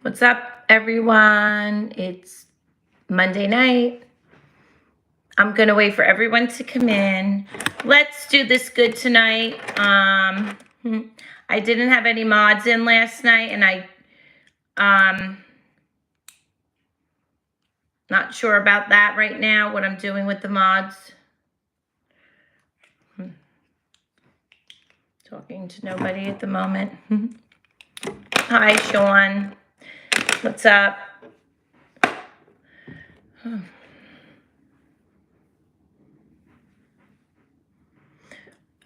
What's up, everyone? It's Monday night. I'm going to wait for everyone to come in. Let's do this good tonight. I didn't have any mods in last night, and not sure about that right now, what I'm doing with the mods. Talking to nobody at the moment. Hi, Sean. What's up?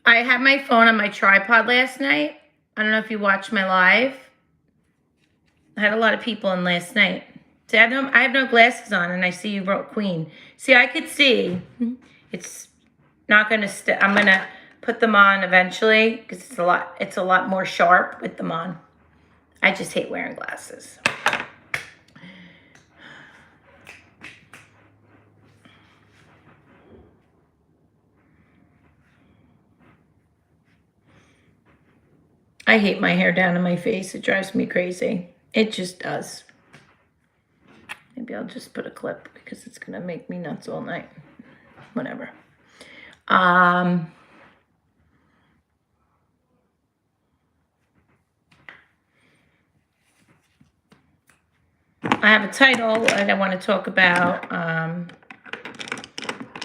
I had my phone on my tripod last night. I don't know if you watched my live. I had a lot of people in last night. See, I have no glasses on, and I see you wrote Queen. See, I could see. It's not going to I'm going to put them on eventually because it's a lot more sharp with them on. I just hate wearing glasses. I hate my hair down in my face. It drives me crazy. It just does. Maybe I'll just put a clip because it's going to make me nuts all night. Whatever. I have a title that I want to talk about.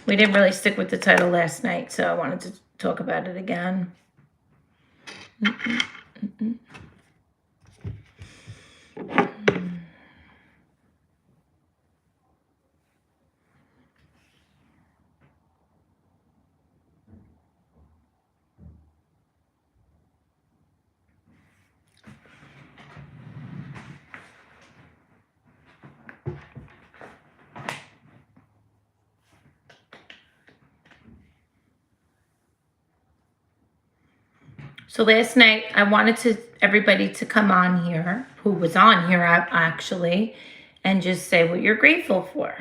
We didn't really stick with the title last night, so I wanted to talk about it again. So last night, I wanted everybody to come on here, who was on here actually, and just say what you're grateful for.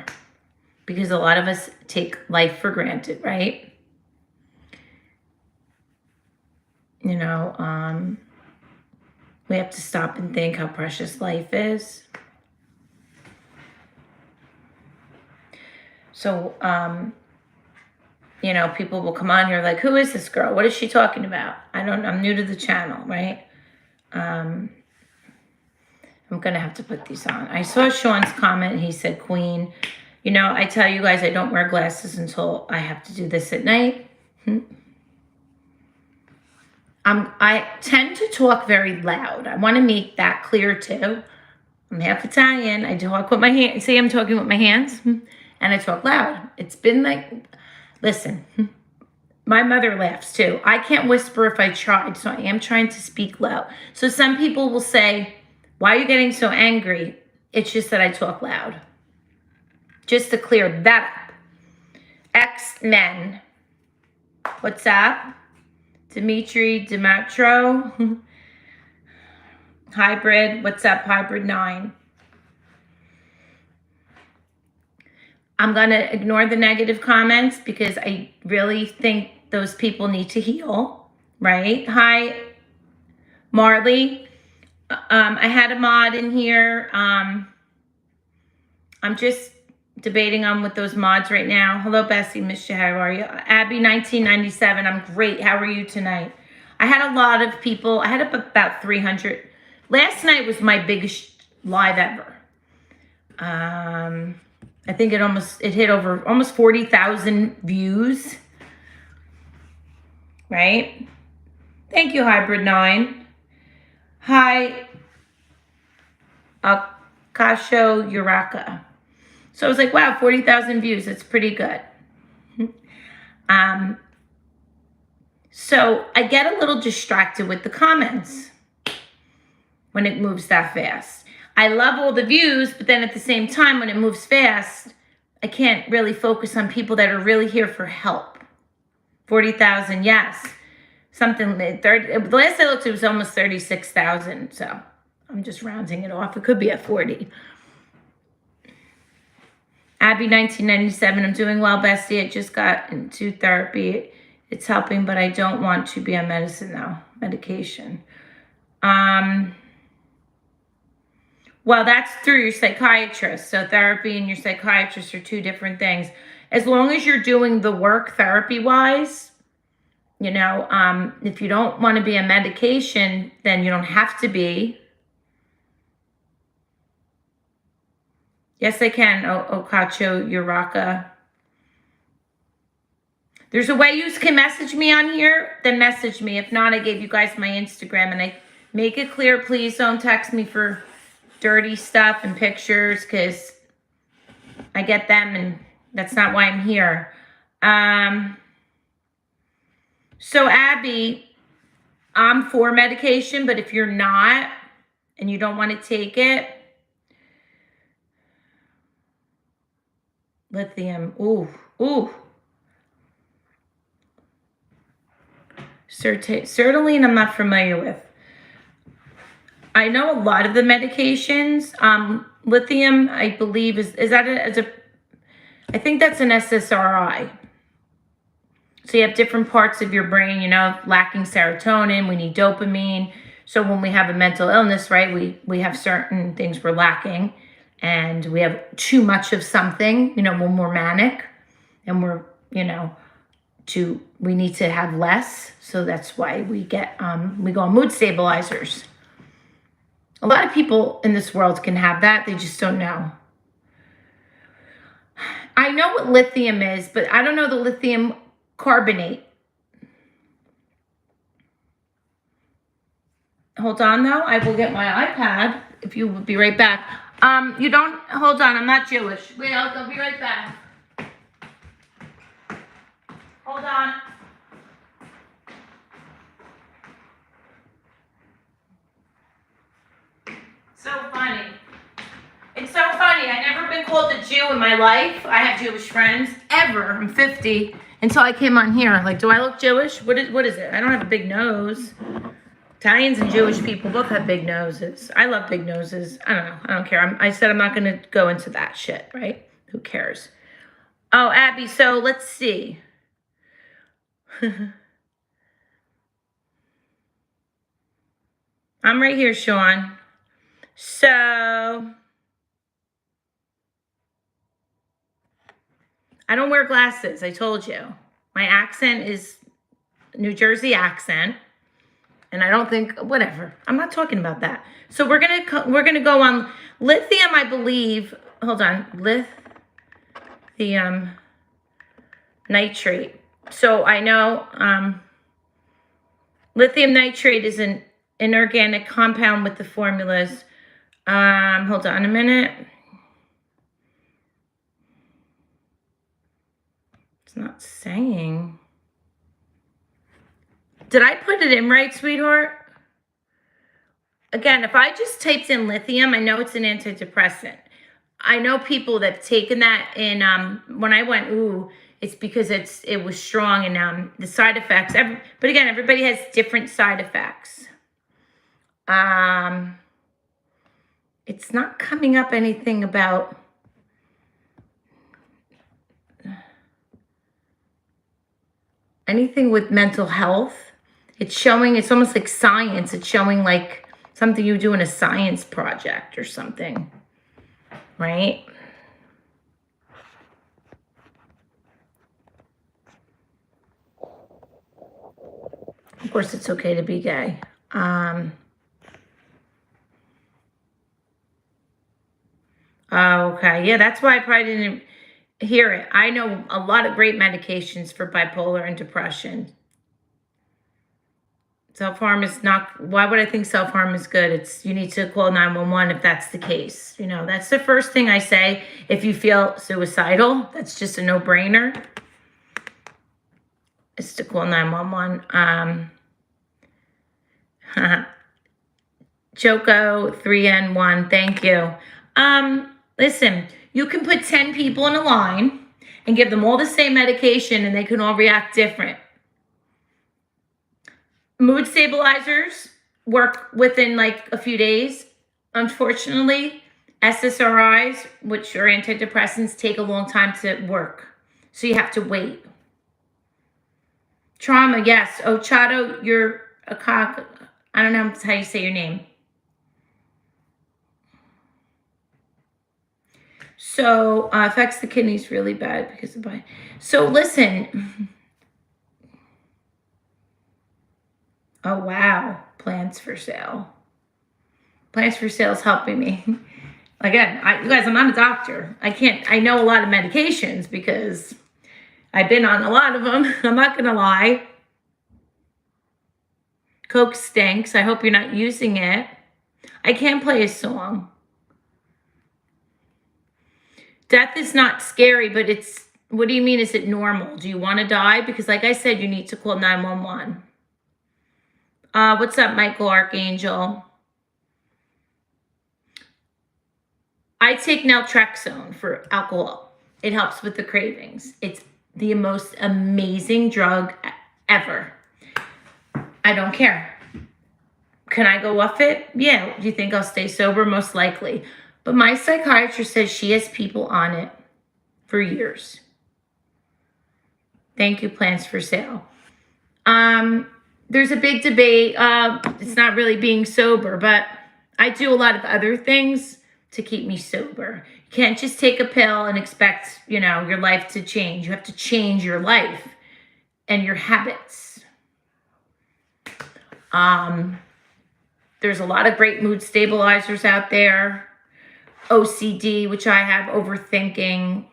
Because a lot of us take life for granted, right? You know, we have to stop and think how precious life is. So, you know, people will come on here like, who is this girl? What is she talking about? I'm new to the channel, right? I'm going to have to put these on. I saw Sean's comment. He said, Queen. You know, I tell you guys, I don't wear glasses until I have to do this at night. I tend to talk very loud. I want to make that clear too. I'm half Italian. I talk with my hands. See, I'm talking with my hands. And I talk loud. It's been like, listen, my mother laughs too. I can't whisper if I tried, so I am trying to speak loud. So some people will say, why are you getting so angry? It's just that I talk loud. Just to clear that up. X-Men. What's up? Demetro. Hybrid. What's up, Hybrid 9? I'm going to ignore the negative comments because I really think those people need to heal, right? Hi, Marley. I had a mod in here. I'm just debating on with those mods right now. Hello, Bessie. Miss you. How are you? Abby, 1997. I'm great. How are you tonight? I had a lot of people. I had about 300. Last night was my biggest live ever. I think it hit over almost 40,000 views. Right? Thank you, Hybrid 9. Hi, Akasho Uraka. So I was like, wow, 40,000 views. That's pretty good. So I get a little distracted with the comments when it moves that fast. I love all the views, but then at the same time, when it moves fast, I can't really focus on people that are really here for help. 40,000, yes. Something, the last I looked, it was almost 36,000. So I'm just rounding it off. It could be at 40. Abby, 1997. I'm doing well, Bestie. I just got into therapy. It's helping, but I don't want to be on medicine now. Medication. Well, that's through your psychiatrist. So therapy and your psychiatrist are two different things. As long as you're doing the work therapy-wise, if you don't want to be on medication, then you don't have to be. Yes, I can, Okacho Uraka. There's a way you can message me on here, then message me. If not, I gave you guys my Instagram, and I make it clear, please don't text me for dirty stuff and pictures, because I get them, and that's not why I'm here. So Abby, I'm for medication, but if you're not, and you don't want to take it, lithium, ooh. Sertraline, I'm not familiar with. I know a lot of the medications. Lithium, I believe, is that I think that's an SSRI. So you have different parts of your brain, lacking serotonin, we need dopamine. So when we have a mental illness, right, we have certain things we're lacking, and we have too much of something, when we're manic, and we need to have less. So that's why we go on mood stabilizers. A lot of people in this world can have that. They just don't know. I know what lithium is, but I don't know the lithium carbonate. Hold on, though. I will get my iPad if you will be right back. Hold on. I'm not Jewish. Wait, I'll be right back. Hold on. So funny. It's so funny. I've never been called a Jew in my life. I have Jewish friends. Ever. I'm 50. Until I came on here. Like, do I look Jewish? What is it? I don't have a big nose. Italians and Jewish people both have big noses. I love big noses. I don't know. I don't care. I said I'm not going to go into that shit, right? Who cares? Oh, Abby, so let's see. I'm right here, Sean. So I don't wear glasses. I told you. My accent is New Jersey accent. And I don't think, whatever. I'm not talking about that. So we're gonna go on lithium, I believe. Hold on, lithium nitrate. So I know lithium nitrate is an inorganic compound with the formulas. Hold on a minute. It's not saying. Did I put it in right, sweetheart? Again, if I just typed in lithium, I know it's an antidepressant. I know people that have taken that in, when I went, it's because it was strong, and the side effects. But again, everybody has different side effects. It's not coming up anything about anything with mental health. It's showing, it's almost like science. It's showing like something you do in a science project or something, right? Of course, it's okay to be gay. Okay, yeah, that's why I probably didn't hear it. I know a lot of great medications for bipolar and depression. Self-harm is not, why would I think self-harm is good? You need to call 911 if that's the case. That's the first thing I say. If you feel suicidal, that's just a no-brainer. It's to call 911. Choco 3N1, thank you. Listen, you can put 10 people in a line and give them all the same medication, and they can all react different. Mood stabilizers work within like a few days. Unfortunately, SSRIs, which are antidepressants, take a long time to work. So you have to wait. Trauma, yes. Oh, Chato, you're a cock. I don't know how you say your name. So affects the kidneys really bad because of body. So listen. Oh wow, plants for sale. Plants for sale is helping me. Again, you guys, I'm not a doctor. I know a lot of medications because I've been on a lot of them. I'm not gonna lie. Coke stinks. I hope you're not using it. I can't play a song. Death is not scary, but what do you mean? Is it normal? Do you want to die? Because like I said, you need to call 911. What's up, Michael Archangel? I take naltrexone for alcohol. It helps with the cravings. It's the most amazing drug ever. I don't care. Can I go off it? Yeah. Do you think I'll stay sober? Most likely. But my psychiatrist says she has people on it for years. Thank you, plans for sale. There's a big debate. It's not really being sober, but I do a lot of other things to keep me sober. You can't just take a pill and expect, your life to change. You have to change your life and your habits. There's a lot of great mood stabilizers out there. OCD, which I have, overthinking.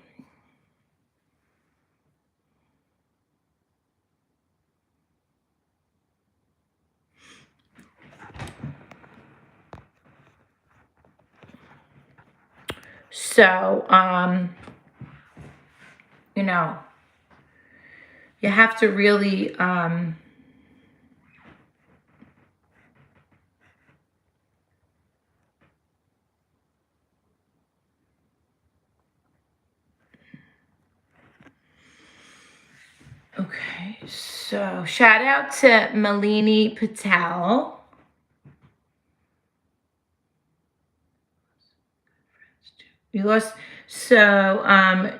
So, you have to really, okay, so shout out to Malini Patel. You lost,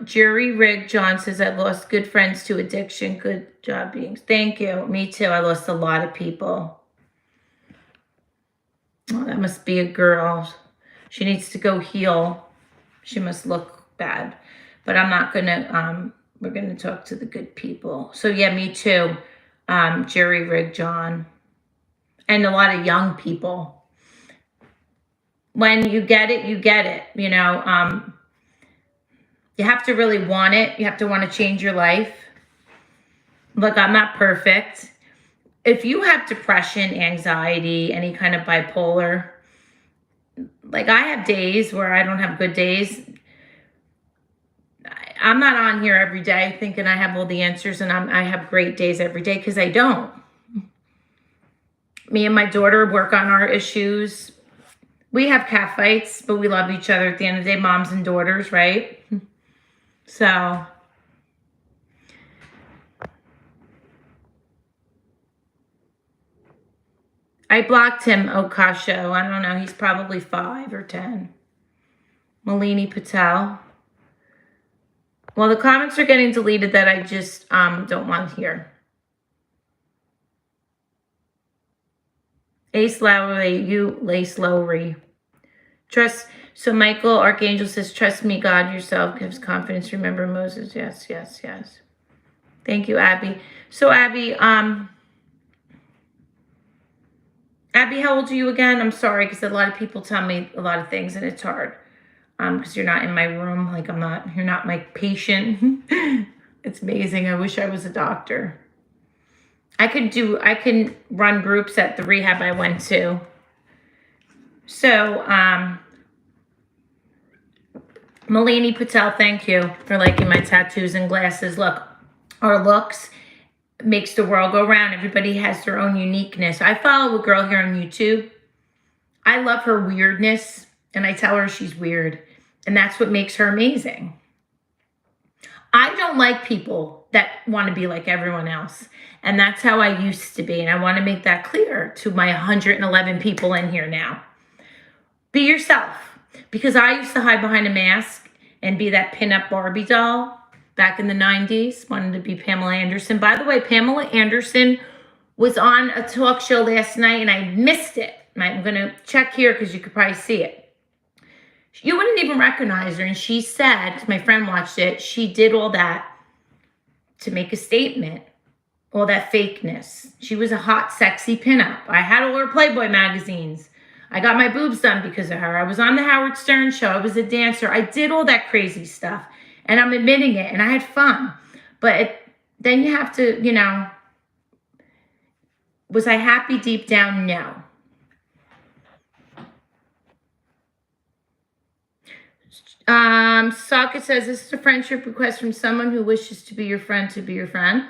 Jerry Rig John says, I lost good friends to addiction. Good job being, thank you. Me too. I lost a lot of people. Oh, that must be a girl. She needs to go heal. She must look bad. But I'm not going to, we're going to talk to the good people. So yeah, me too. Jerry Rig John. And a lot of young people. When you get it, you get it. You have to really want it. You have to want to change your life. Look, I'm not perfect. If you have depression, anxiety, any kind of bipolar, like I have days where I don't have good days. I'm not on here every day thinking I have all the answers and I have great days every day because I don't. Me and my daughter work on our issues. We have cat fights, but we love each other at the end of the day, moms and daughters, right? So I blocked him, Okasho. I don't know. He's probably 5 or 10. Malini Patel. Well, the comments are getting deleted that I just don't want here. Ace Lowry, Lace Lowry. Trust. So Michael Archangel says, trust me, God yourself gives confidence. Remember Moses. Yes, yes, yes. Thank you, Abby. So Abby, how old are you again? I'm sorry, because a lot of people tell me a lot of things and it's hard. Because you're not in my room. Like you're not my patient. It's amazing. I wish I was a doctor. I can run groups at the rehab I went to. So, Malini Patel, thank you for liking my tattoos and glasses. Look, our looks makes the world go round. Everybody has their own uniqueness. I follow a girl here on YouTube. I love her weirdness, and I tell her she's weird, and that's what makes her amazing. I don't like people that want to be like everyone else, and that's how I used to be, and I want to make that clear to my 111 people in here now. Be yourself, because I used to hide behind a mask and be that pinup Barbie doll back in the 90s, wanted to be Pamela Anderson. By the way, Pamela Anderson was on a talk show last night, and I missed it. I'm going to check here because you could probably see it. You wouldn't even recognize her. And she said, 'cause my friend watched it, she did all that to make a statement. All that fakeness. She was a hot, sexy pinup. I had all her Playboy magazines. I got my boobs done because of her. I was on the Howard Stern show. I was a dancer. I did all that crazy stuff. And I'm admitting it. And I had fun. But then you have to, you know, was I happy deep down? No. Socket says, this is a friendship request from someone who wishes to be your friend to be your friend.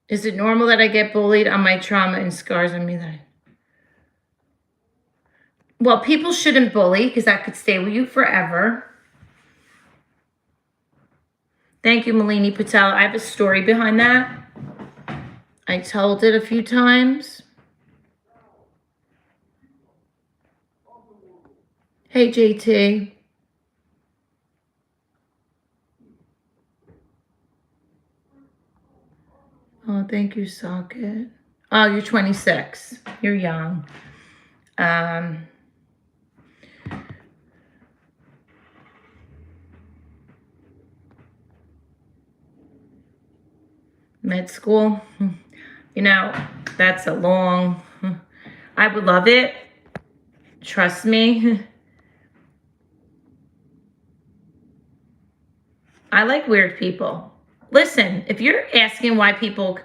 Is it normal that I get bullied on my trauma and scars on me? Well, people shouldn't bully because that could stay with you forever. Thank you, Malini Patel. I have a story behind that. I told it a few times. Hey, JT. Oh, thank you, Socket. Oh, you're 26. You're young. Med school. You know, that's a long... I would love it. Trust me. I like weird people. Listen, if you're asking why people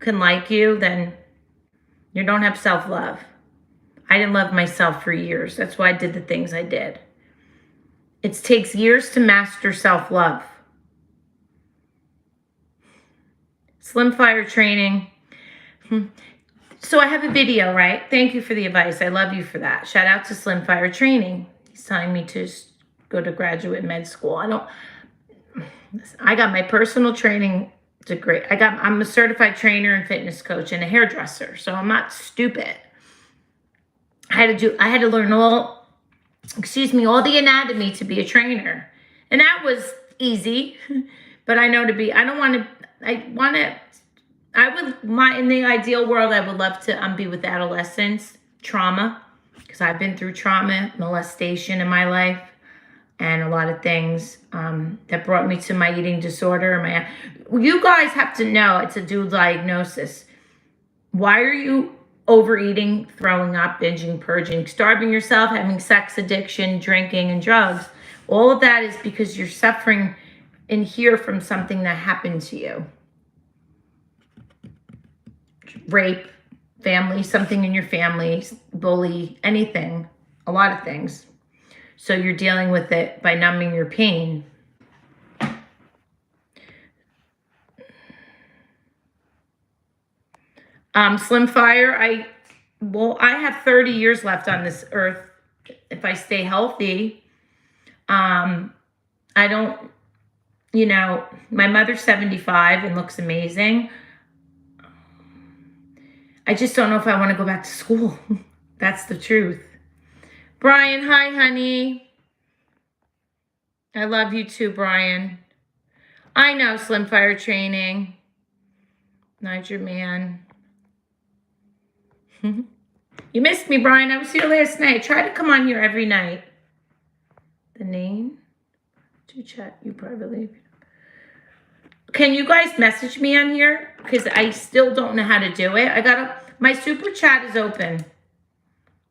can like you, then you don't have self-love. I didn't love myself for years. That's why I did the things I did. It takes years to master self-love. Slim Fire training. So I have a video, right? Thank you for the advice. I love you for that. Shout out to Slim Fire training. He's telling me to go to graduate med school. I got my personal training degree. I'm a certified trainer and fitness coach and a hairdresser. So I'm not stupid. I had to learn all the anatomy to be a trainer. And that was easy. But I know in the ideal world, I would love to be with adolescents, trauma, because I've been through trauma, molestation in my life, and a lot of things that brought me to my eating disorder. You guys have to know it's a dual diagnosis. Why are you overeating, throwing up, binging, purging, starving yourself, having sex addiction, drinking, and drugs? All of that is because you're suffering in here from something that happened to you. Rape, family, something in your family, bully, anything, a lot of things. So you're dealing with it by numbing your pain. Slim Fire, I have 30 years left on this earth if I stay healthy. My mother's 75 and looks amazing. I just don't know if I want to go back to school. That's the truth. Brian, hi, honey. I love you too, Brian. I know, Slim Fire training. Niger man. You missed me, Brian. I was here last night. Try to come on here every night. The name? To chat you privately. Can you guys message me on here? Because I still don't know how to do it. My super chat is open.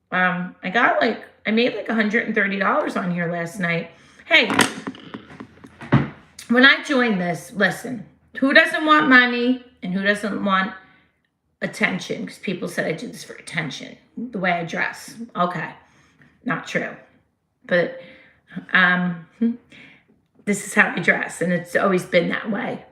I made like $130 on here last night. Hey, when I joined this, listen, who doesn't want money and who doesn't want attention? Because people said I do this for attention, the way I dress. Okay, not true. But this is how I dress, and it's always been that way.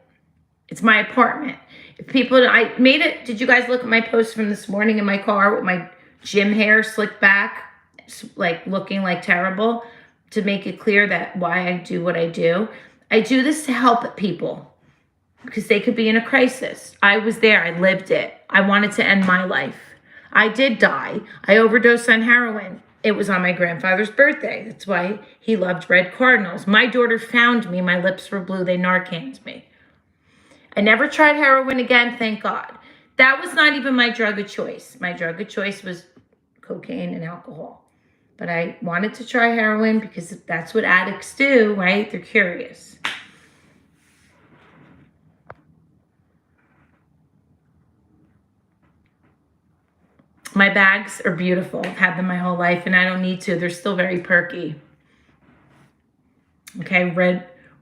It's my apartment. I made it. Did you guys look at my post from this morning in my car with my gym hair slicked back, like looking like terrible, to make it clear that why I do what I do? I do this to help people because they could be in a crisis. I was there. I lived it. I wanted to end my life. I did die. I overdosed on heroin. It was on my grandfather's birthday. That's why he loved red cardinals. My daughter found me. My lips were blue. They Narcaned me. I never tried heroin again, thank God. That was not even my drug of choice. My drug of choice was cocaine and alcohol. But I wanted to try heroin because that's what addicts do, right? They're curious. My bags are beautiful. I've had them my whole life, and I don't need to. They're still very perky. Okay,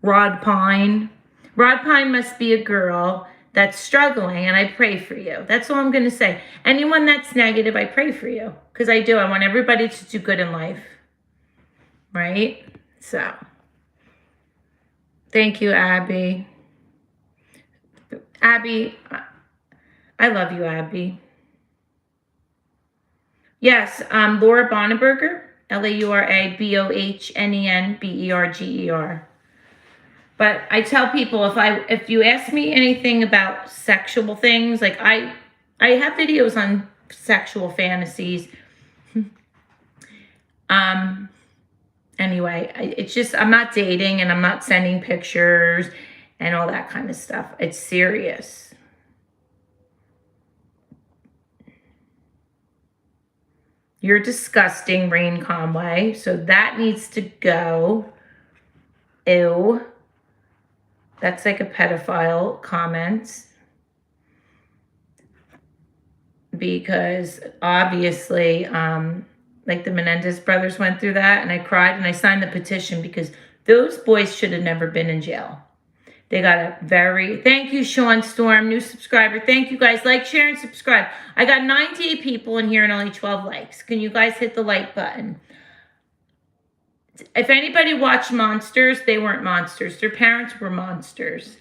Rod Pine. Rod Pine must be a girl that's struggling, and I pray for you. That's all I'm going to say. Anyone that's negative, I pray for you. Because I do. I want everybody to do good in life. Right? So, thank you, Abby. Abby, I love you, Abby. Yes, Laura Bonneberger, LauraBohnenberger. But I tell people, if you ask me anything about sexual things, like I have videos on sexual fantasies. Anyway, it's just, I'm not dating and I'm not sending pictures and all that kind of stuff. It's serious. You're disgusting, Rain Conway. So that needs to go. Ew. That's like a pedophile comment. Because obviously, like the Menendez brothers went through that, and I cried and I signed the petition because those boys should have never been in jail. They got a thank you, Sean Storm, new subscriber. Thank you guys. Like, share, and subscribe. I got 98 people in here and only 12 likes. Can you guys hit the like button? If anybody watched Monsters, they weren't monsters. Their parents were monsters.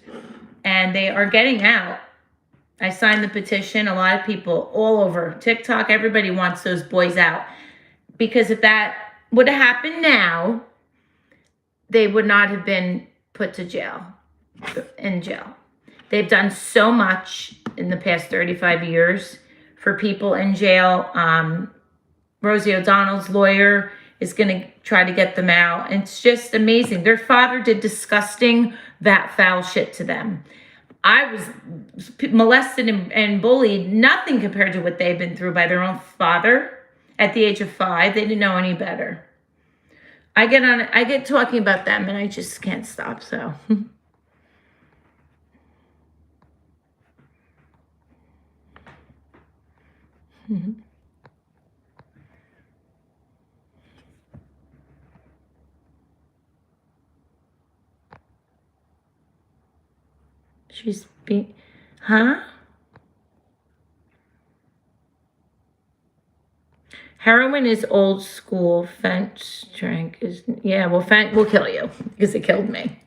And they are getting out. I signed the petition. A lot of people all over TikTok, everybody wants those boys out. Because if that would have happened now, they would not have been put to jail. In jail. They've done so much in the past 35 years for people in jail. Rosie O'Donnell's lawyer is going to try to get them out. And it's just amazing. Their father did disgusting, that foul shit to them. I was molested and bullied, nothing compared to what they've been through by their own father at the age of 5. They didn't know any better. I get talking about them and I just can't stop, so. She's being, huh? Heroin is old school. Fent drink is, yeah, well, Fent will kill you because it killed me.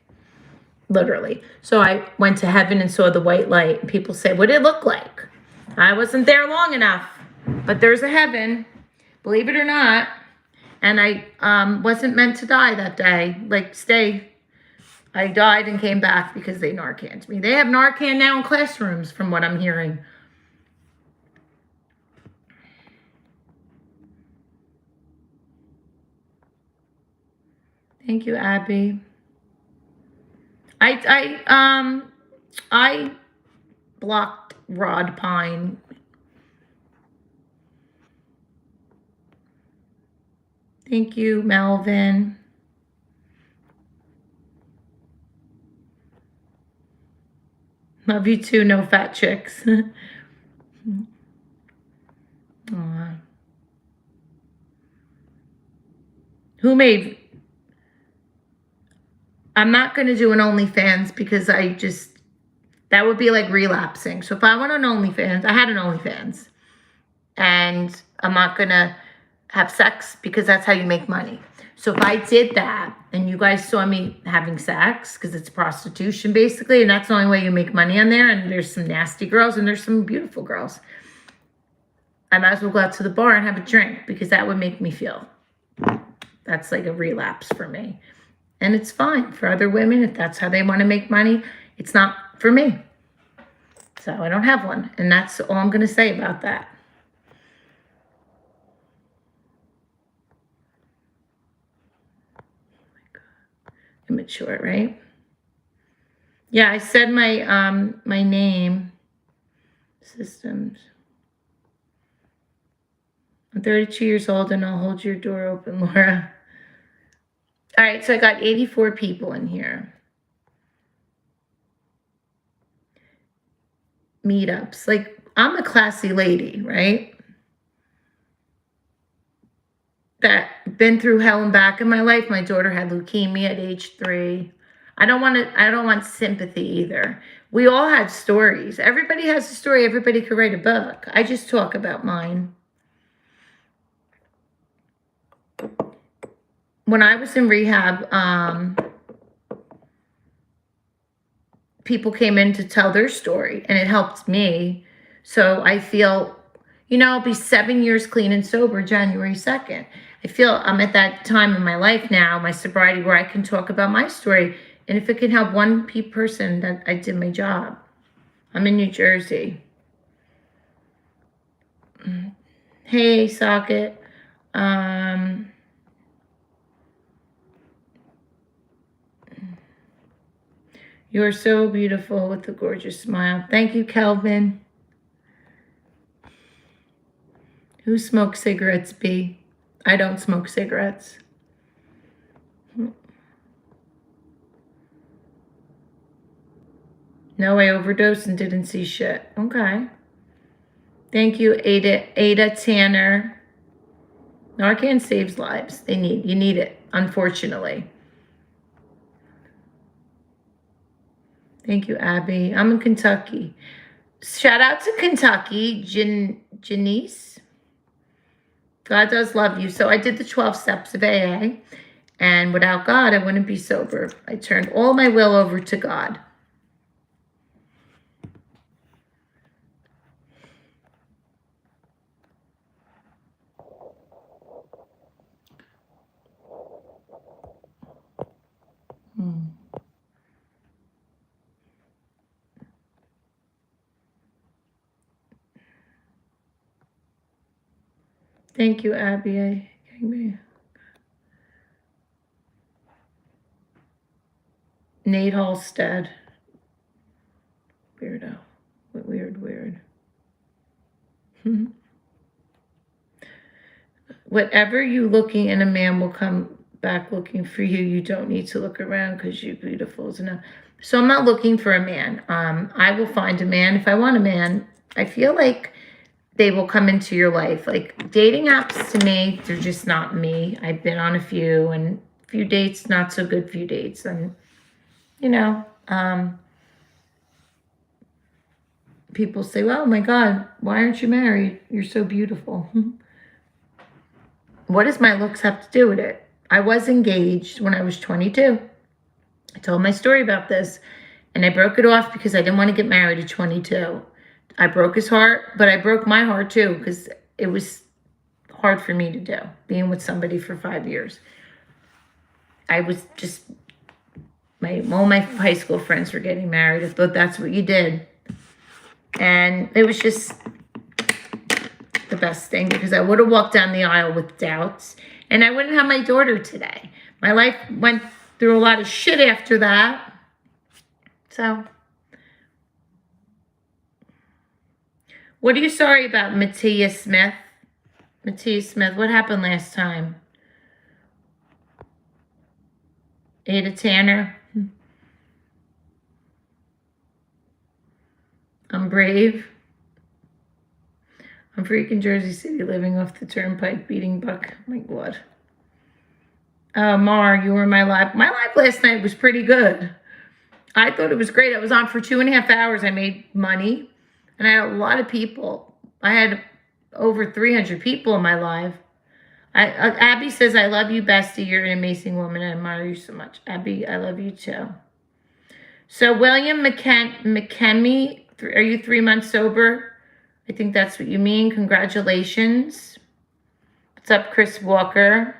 Literally. So I went to heaven and saw the white light. People say, what did it look like? I wasn't there long enough, but there's a heaven, believe it or not. And I wasn't meant to die that day. Like, I died and came back because they Narcaned me. They have Narcan now in classrooms, from what I'm hearing. Thank you, Abby. I blocked Rod Pine. Thank you, Melvin. Love you too, no fat chicks. Aww. Who made... I'm not going to do an OnlyFans because that would be like relapsing. So if I went on OnlyFans, I had an OnlyFans. And I'm not going to have sex because that's how you make money. So if I did that and you guys saw me having sex, because it's prostitution basically, and that's the only way you make money on there, and there's some nasty girls and there's some beautiful girls, I might as well go out to the bar and have a drink because that would make me feel. That's like a relapse for me. And it's fine for other women if that's how they want to make money. It's not for me. So I don't have one. And that's all I'm going to say about that. Oh my God. Immature, right? Yeah, I said my name. Systems. I'm 32 years old and I'll hold your door open, Laura. All right, so I got 84 people in here. Meetups. Like, I'm a classy lady, right? That been through hell and back in my life. My daughter had leukemia at age 3. I don't want sympathy either. We all had stories. Everybody has a story. Everybody could write a book. I just talk about mine. When I was in rehab, people came in to tell their story, and it helped me. So I feel, I'll be 7 years clean and sober January 2nd. I feel I'm at that time in my life now, my sobriety, where I can talk about my story. And if it can help one person, that I did my job. I'm in New Jersey. Hey, Socket. You are so beautiful with a gorgeous smile. Thank you, Kelvin. Who smokes cigarettes, B? I don't smoke cigarettes. No, I overdosed and didn't see shit. Okay. Thank you, Ada Tanner. Narcan saves lives. You need it, unfortunately. Thank you, Abby. I'm in Kentucky. Shout out to Kentucky, Janice. God does love you. So I did the 12 steps of AA, and without God, I wouldn't be sober. I turned all my will over to God. Thank you, Abby. Nate Halstead. Weirdo. Weird. Whatever you looking in a man will come back looking for you. You don't need to look around because you're beautiful enough. So I'm not looking for a man. I will find a man. If I want a man, I feel like they will come into your life. Like, dating apps to me, they're just not me. I've been on a few dates, not so good few dates. And, people say, well, oh my God, why aren't you married? You're so beautiful. What does my looks have to do with it? I was engaged when I was 22. I told my story about this, and I broke it off because I didn't want to get married at 22. I broke his heart, but I broke my heart too, because it was hard for me to do, being with somebody for 5 years. I was just, all my high school friends were getting married. I thought that's what you did. And it was just the best thing, because I would have walked down the aisle with doubts, and I wouldn't have my daughter today. My life went through a lot of shit after that. So, what are you sorry about, Matthias Smith? Matthias Smith, what happened last time? Ada Tanner. I'm brave. I'm freaking Jersey City, living off the turnpike, beating buck. My God. Mar, you were in my live. My live last night was pretty good. I thought it was great. I was on for 2.5 hours. I made money, and I had a lot of people. I had over 300 people in my live. Abby says, I love you, bestie. You're an amazing woman. I admire you so much. Abby, I love you too. So William McKenmy, are you 3 months sober? I think that's what you mean. Congratulations. What's up, Chris Walker?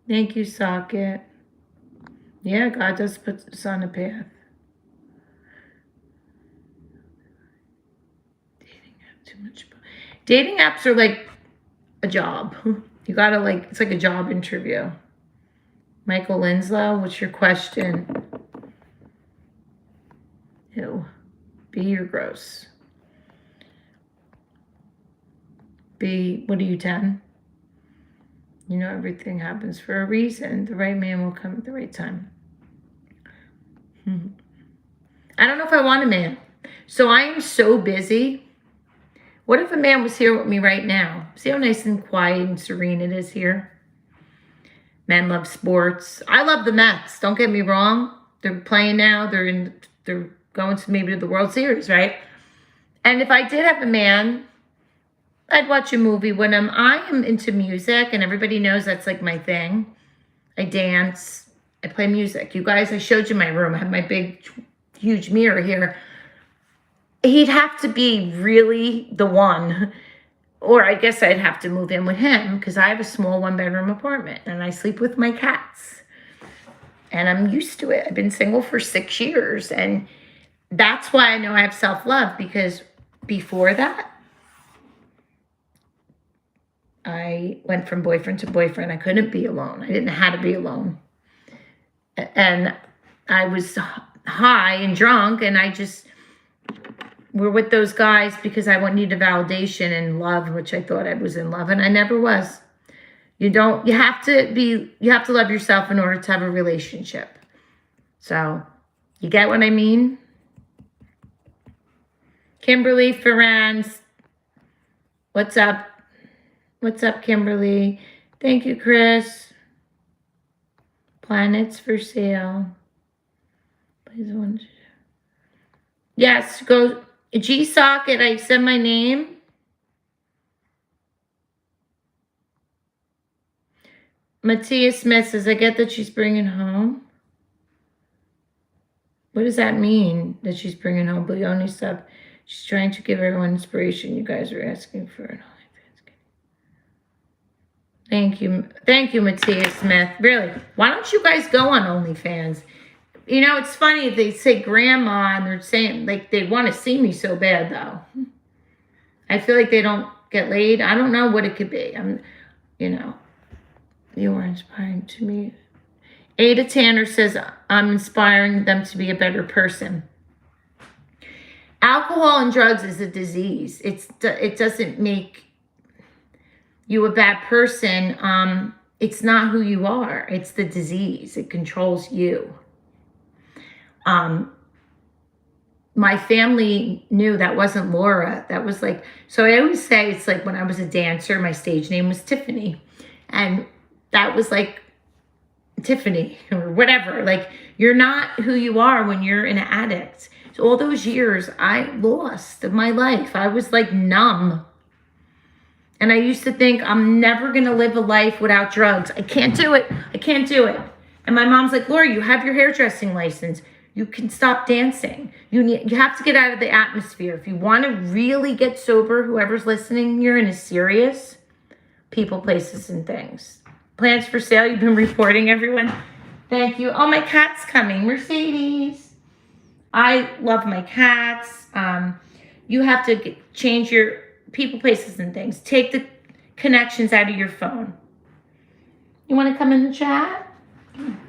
Thank you, Socket. Yeah, God does put us on a path. Dating apps are like a job. You gotta like, it's like a job interview. Michael Linslow, what's your question? Ew. B or gross? B, what are you, 10? You know, everything happens for a reason. The right man will come at the right time. I don't know if I want a man. So I am so busy. What if a man was here with me right now? See how nice and quiet and serene it is here? Men love sports. I love the Mets. Don't get me wrong. They're playing now. They're going to maybe to the World Series, right? And if I did have a man, I'd watch a movie with him. I am into music, and everybody knows that's like my thing. I dance. I play music. You guys, I showed you my room. I have my big, huge mirror here. He'd have to be really the one. Or I guess I'd have to move in with him because I have a small 1-bedroom apartment and I sleep with my cats. And I'm used to it. I've been single for 6 years. And that's why I know I have self-love, because before that, I went from boyfriend to boyfriend. I couldn't be alone. I didn't know how to be alone. And I was high and drunk, and I just were with those guys because I needed validation and love, which I thought I was in love, and I never was. You have to love yourself in order to have a relationship. So, you get what I mean? Kimberly Ferrans, what's up? What's up, Kimberly? Thank you, Chris. Planets for sale. Please one. Yes, go G-Socket. I said my name. Matthias Smith says, I get that she's bringing home. What does that mean, that she's bringing home? Leonie stuff. She's trying to give everyone inspiration. You guys are asking for it. Thank you. Thank you, Matthias Smith. Really, why don't you guys go on OnlyFans? You know, it's funny. They say grandma, and they're saying, like, they want to see me so bad, though. I feel like they don't get laid. I don't know what it could be. You are inspiring to me. Ada Tanner says, I'm inspiring them to be a better person. Alcohol and drugs is a disease. It doesn't make you a bad person. It's not who you are. It's the disease. It controls you. My family knew that wasn't Laura. That was like, so I always say it's like when I was a dancer, my stage name was Tiffany. And that was like Tiffany or whatever. Like, you're not who you are when you're an addict. So all those years I lost of my life, I was like numb. And I used to think, I'm never going to live a life without drugs. I can't do it. I can't do it. And my mom's like, Laura, you have your hairdressing license. You can stop dancing. You have to get out of the atmosphere. If you want to really get sober, whoever's listening here and is serious, people, places, and things. Plans for sale. You've been reporting, everyone. Thank you. Oh, my cat's coming. Mercedes. I love my cats. You have to change your people, places, and things. Take the connections out of your phone. You want to come in the chat? Come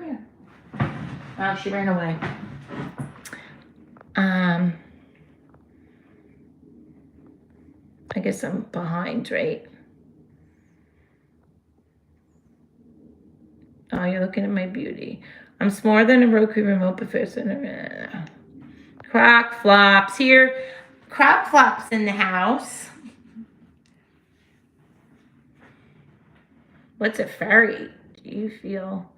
here. Oh, she ran away. I guess I'm behind, right? Oh, you're looking at my beauty. I'm smaller than a Roku remote, but first, Croc flops here. Croc flops in the house. What's a fairy? Do you feel?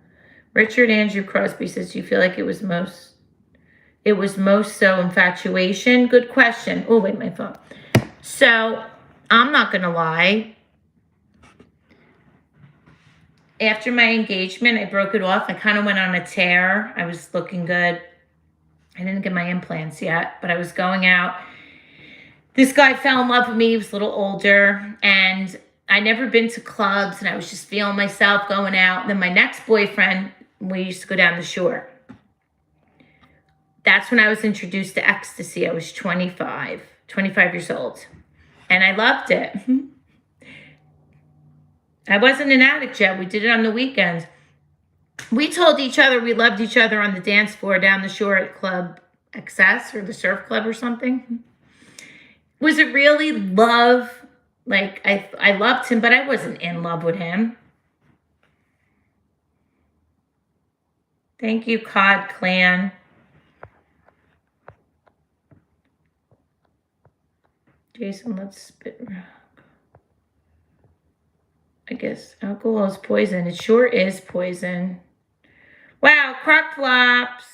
Richard Andrew Crosby says, do you feel like it was most so infatuation? Good question. Oh, wait, my phone. So, I'm not going to lie. After my engagement, I broke it off. I kind of went on a tear. I was looking good. I didn't get my implants yet, but I was going out. This guy fell in love with me. He was a little older, and I'd never been to clubs, and I was just feeling myself going out. And then my next boyfriend, we used to go down the shore. That's when I was introduced to ecstasy. I was 25 years old. And I loved it. I wasn't an addict yet. We did it on the weekends. We told each other we loved each other on the dance floor down the shore at Club Access or the Surf Club or something. Was it really love? Like, I loved him, but I wasn't in love with him. Thank you, Cod Clan. Jason, let's spit. I guess alcohol is poison. It sure is poison. Wow, crock flops.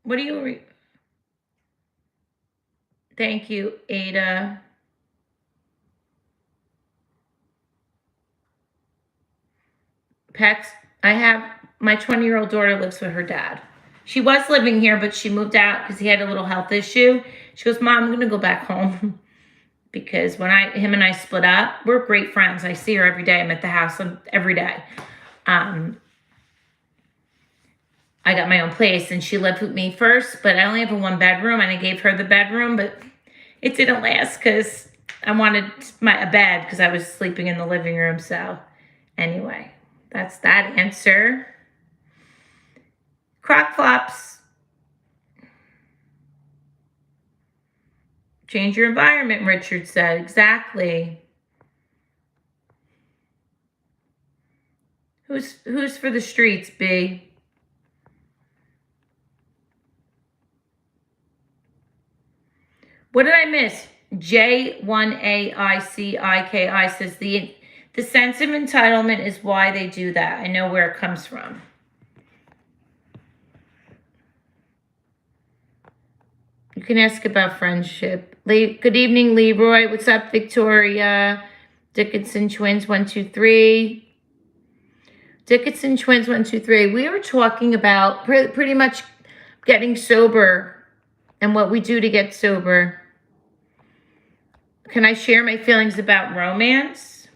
What do you... Thank you, Ada. Pets. I have... My 20-year-old daughter lives with her dad. She was living here, but she moved out because he had a little health issue. She goes, Mom, I'm going to go back home. Because when him and I split up, we're great friends. I see her every day. I'm at the house every day. I got my own place, and she lived with me first, but I only have a 1-bedroom, and I gave her the bedroom, but it didn't last because I wanted a bed because I was sleeping in the living room. So anyway, that's that answer. Crock flops. Change your environment, Richard said. Exactly. Who's for the streets, B? What did I miss? J1AICIKI says the sense of entitlement is why they do that. I know where it comes from. You can ask about friendship. Good evening, Leroy. What's up, Victoria? Dickinson Twins 123. Dickinson Twins 123. We were talking about pretty much getting sober and what we do to get sober. Can I share my feelings about romance?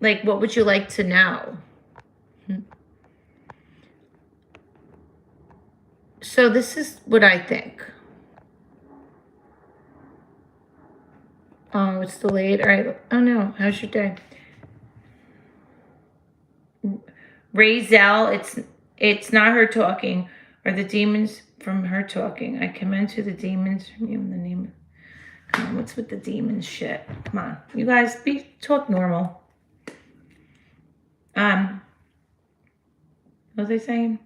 Like, what would you like to know? So this is what I think. Oh, it's delayed. All right. Oh, no. How's your day? Razel, it's not her talking. Or the demons from her talking. I commend to the demons from you in the name. Come on, what's with the demons shit? Come on. You guys, talk normal. What was I saying?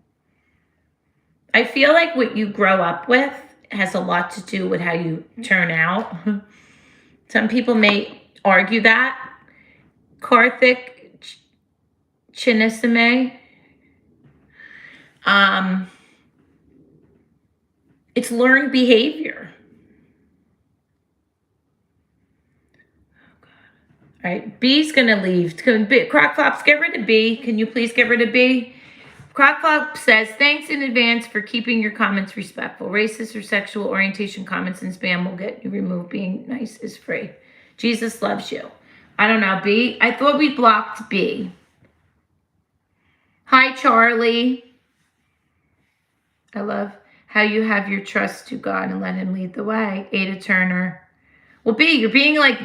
I feel like what you grow up with has a lot to do with how you turn out. Some people may argue that. Karthik Chinisame. It's learned behavior. All right, B's going to leave. Crockflops, get rid of B. Can you please get rid of B? Crockflop says, thanks in advance for keeping your comments respectful. Racist or sexual orientation comments and spam will get you removed. Being nice is free. Jesus loves you. I don't know, B. I thought we blocked B. Hi, Charlie. I love how you have your trust to God and let him lead the way. Ada Turner. Well, B, you're being like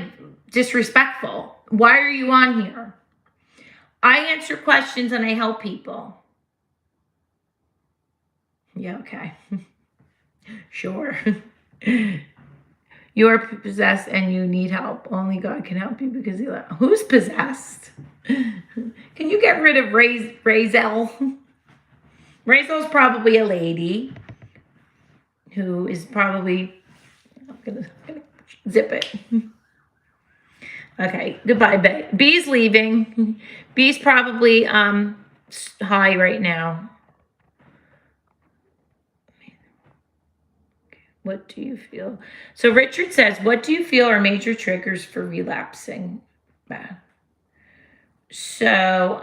disrespectful. Why are you on here? I answer questions and I help people. Yeah, okay. Sure. You are possessed and you need help. Only God can help you because he loves. Who's possessed? Can you get rid of Razel? Razel's probably a lady who is probably... I'm gonna zip it. Okay, goodbye, B. B's leaving. B's probably high right now. What do you feel? So Richard says, what do you feel are major triggers for relapsing? So,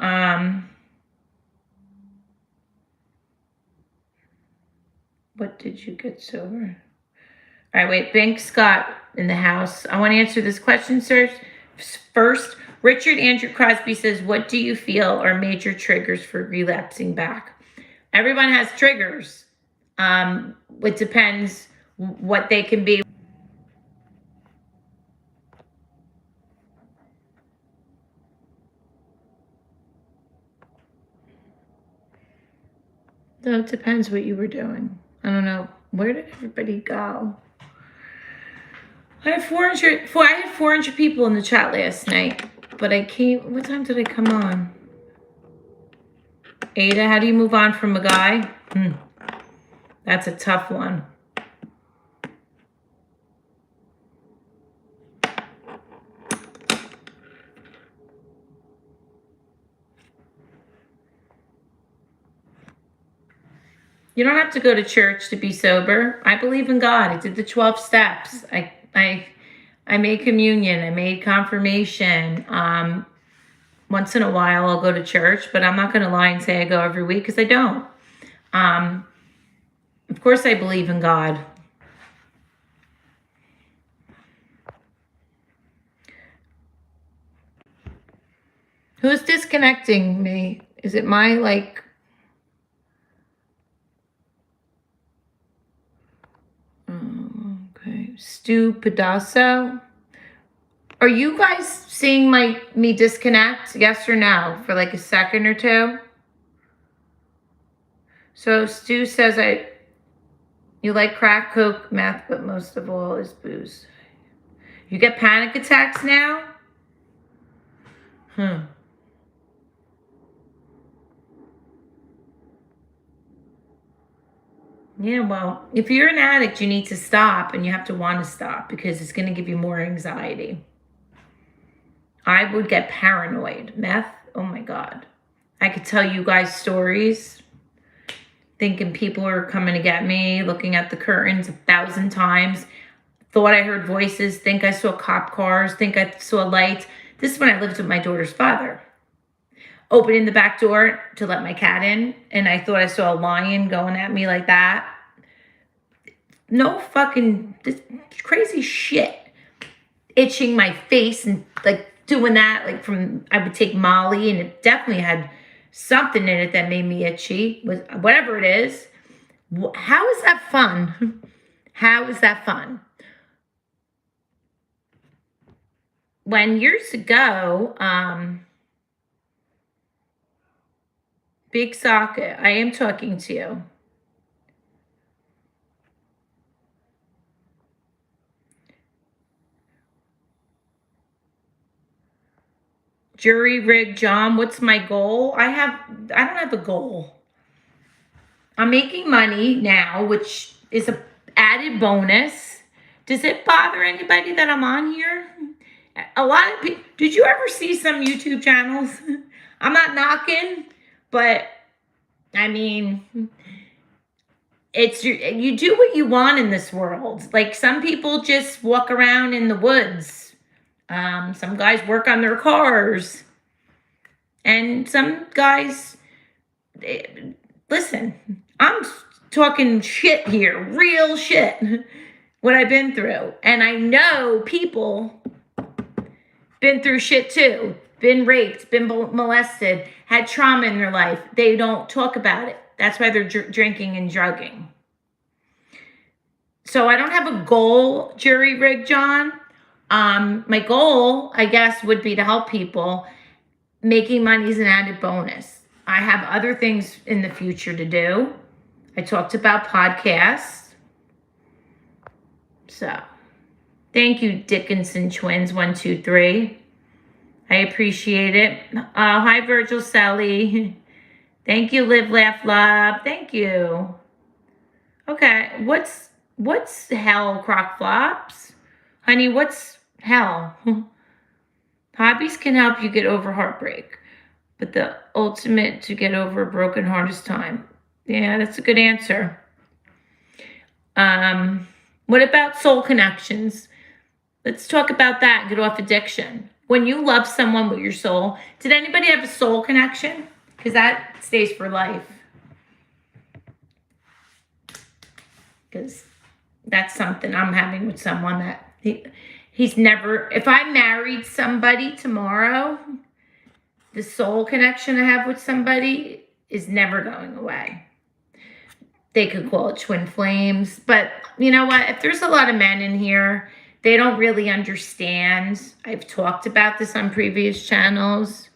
what did you get sober? All right, wait, Bink Scott in the house. I want to answer this question, sir. First, Richard Andrew Crosby says, what do you feel are major triggers for relapsing back? Everyone has triggers. It depends what they can be. So it depends what you were doing. I don't know. Where did everybody go? I had 400 people in the chat last night, but I came, what time did I come on? Ada, how do you move on from a guy? That's a tough one. You don't have to go to church to be sober. I believe in God. I did the 12 steps. I made communion. I made confirmation. Once in a while I'll go to church, but I'm not going to lie and say I go every week because I don't. Of course I believe in God. Who's disconnecting me? Is it my, like... Okay. Stu Pedasso. Are you guys seeing me disconnect? Yes or no? For like a second or two? So Stu says you like crack, coke, meth, but most of all is booze. You get panic attacks now? Yeah, well, if you're an addict, you need to stop, and you have to want to stop because it's going to give you more anxiety. I would get paranoid. Meth, oh my God. I could tell you guys stories, thinking people are coming to get me, looking at the curtains 1,000 times, thought I heard voices, think I saw cop cars, think I saw lights. This is when I lived with my daughter's father. Opening the back door to let my cat in, and I thought I saw a lion going at me like that. No fucking this crazy shit. Itching my face and like doing that, like I would take Molly, and it definitely had something in it that made me itchy. Whatever it is. How is that fun? How is that fun? When years ago, Big Socket, I am talking to you. Jury rig John, what's my goal? I don't have a goal. I'm making money now, which is a added bonus. Does it bother anybody that I'm on here? A lot of people, did you ever see some YouTube channels? I'm not knocking, but I mean, you do what you want in this world. Like some people just walk around in the woods. Some guys work on their cars. And some guys, listen, I'm talking shit here, real shit, what I've been through. And I know people been through shit too, been raped, been molested, had trauma in their life. They don't talk about it. That's why they're drinking and drugging. So I don't have a goal, Jury Rig John. My goal, I guess, would be to help people. Making money is an added bonus. I have other things in the future to do. I talked about podcasts. So, thank you, Dickinson Twins 123. I appreciate it. Hi, Virgil Selly. Thank you, Live, Laugh, Love. Thank you. Okay, what's hell, Crock Flops? Honey, what's hell? Hobbies can help you get over heartbreak, but the ultimate to get over a broken heart is time. Yeah, that's a good answer. What about soul connections? Let's talk about that and get off addiction. When you love someone with your soul, did anybody have a soul connection? Because that stays for life. Because that's something I'm having with someone that he's never, if I married somebody tomorrow, the soul connection I have with somebody is never going away. They could call it twin flames, but you know what? If there's a lot of men in here, they don't really understand. I've talked about this on previous channels.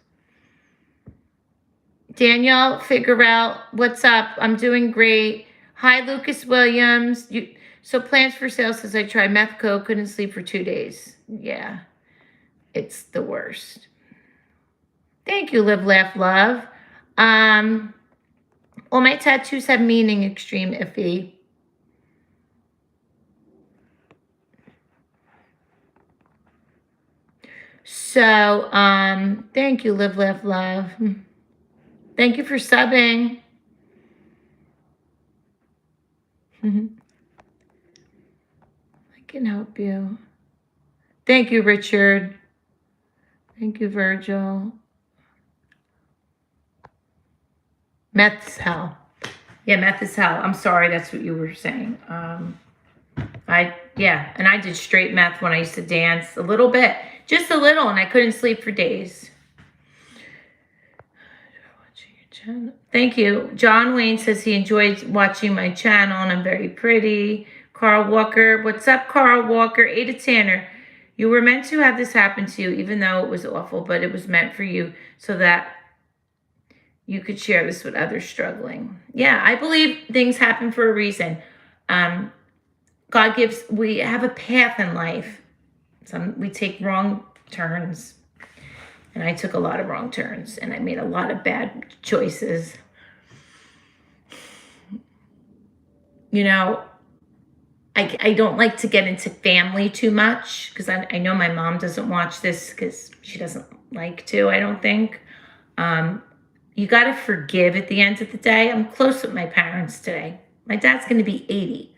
Danielle Figueroa, what's up? I'm doing great. Hi, Lucas Williams. So plans for sale says I tried meth coke, couldn't sleep for 2 days. Yeah, it's the worst. Thank you, Live, Laugh, Love. All my tattoos have meaning, extreme iffy. So, thank you, Live, Laugh, Love. Thank you for subbing. I can help you. Thank you, Richard. Thank you, Virgil. Meth is hell. Yeah, meth is hell. I'm sorry, that's what you were saying. And I did straight meth when I used to dance a little bit, just a little, and I couldn't sleep for days. Thank you. John Wayne says he enjoyed watching my channel and I'm very pretty. Carl Walker, what's up, Carl Walker? Ada Tanner, you were meant to have this happen to you, even though it was awful, but it was meant for you so that you could share this with others struggling. Yeah, I believe things happen for a reason. We have a path in life. We take wrong turns. And I took a lot of wrong turns. And I made a lot of bad choices. You know, I don't like to get into family too much. Because I know my mom doesn't watch this. Because she doesn't like to, I don't think. You got to forgive at the end of the day. I'm close with my parents today. My dad's going to be 80.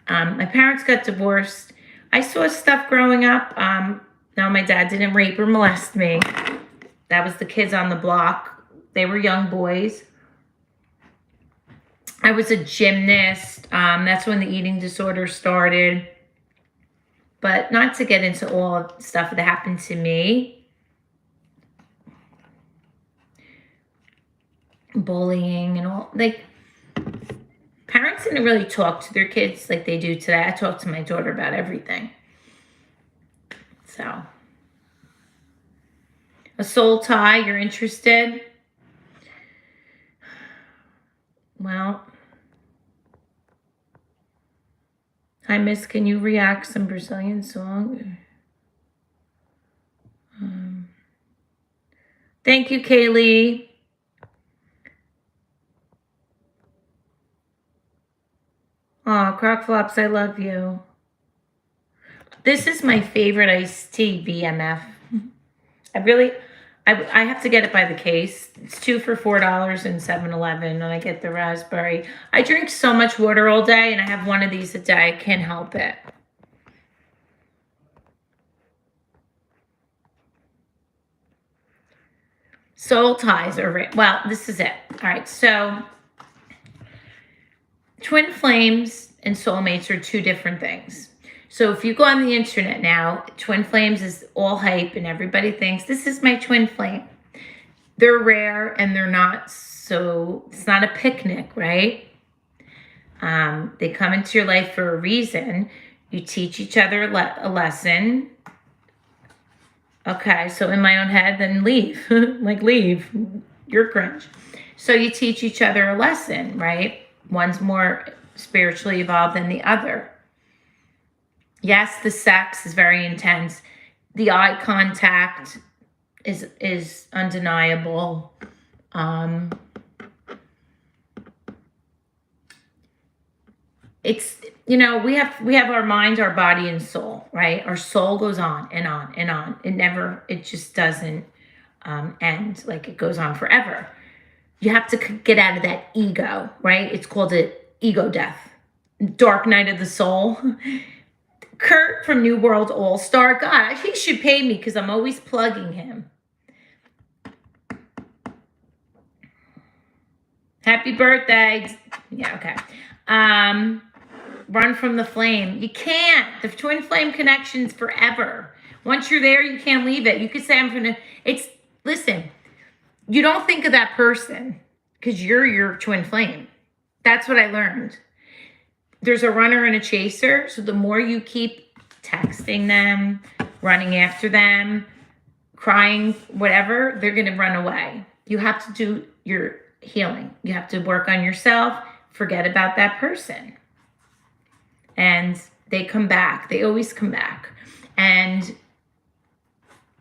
My parents got divorced. I saw stuff growing up. No, my dad didn't rape or molest me. That was the kids on the block. They were young boys. I was a gymnast. That's when the eating disorder started. But not to get into all stuff that happened to me. Bullying and all. Like, parents didn't really talk to their kids like they do today. I talk to my daughter about everything. So, a soul tie, you're interested? Well, hi, Miss, can you react some Brazilian song? Thank you, Kaylee. Aw, Croc Flops, I love you. This is my favorite iced tea, BMF. I have to get it by the case. It's 2 for $4 in 7-Eleven, and I get the raspberry. I drink so much water all day, and I have one of these a day. I can't help it. Soul ties are, well, this is it. All right, so twin flames and soulmates are two different things. So if you go on the internet now, twin flames is all hype and everybody thinks this is my twin flame. They're rare and they're not, so it's not a picnic, right? They come into your life for a reason. You teach each other a lesson. Okay, so in my own head, then leave. Like, leave. You're cringe. So you teach each other a lesson, right? One's more spiritually evolved than the other. Yes, the sex is very intense. The eye contact is undeniable. It's, we have our mind, our body, and soul, right? Our soul goes on and on and on. It just doesn't end. Like, it goes on forever. You have to get out of that ego, right? It's called an ego death. Dark night of the soul. Kurt from New World All-Star. God, he should pay me because I'm always plugging him. Happy birthday. Yeah, okay. Run from the flame. You can't. The twin flame connection's forever. Once you're there, you can't leave it. You could say, listen, you don't think of that person because you're your twin flame. That's what I learned. There's a runner and a chaser. So the more you keep texting them, running after them, crying, whatever, they're going to run away. You have to do your healing. You have to work on yourself, forget about that person. And they come back. They always come back. And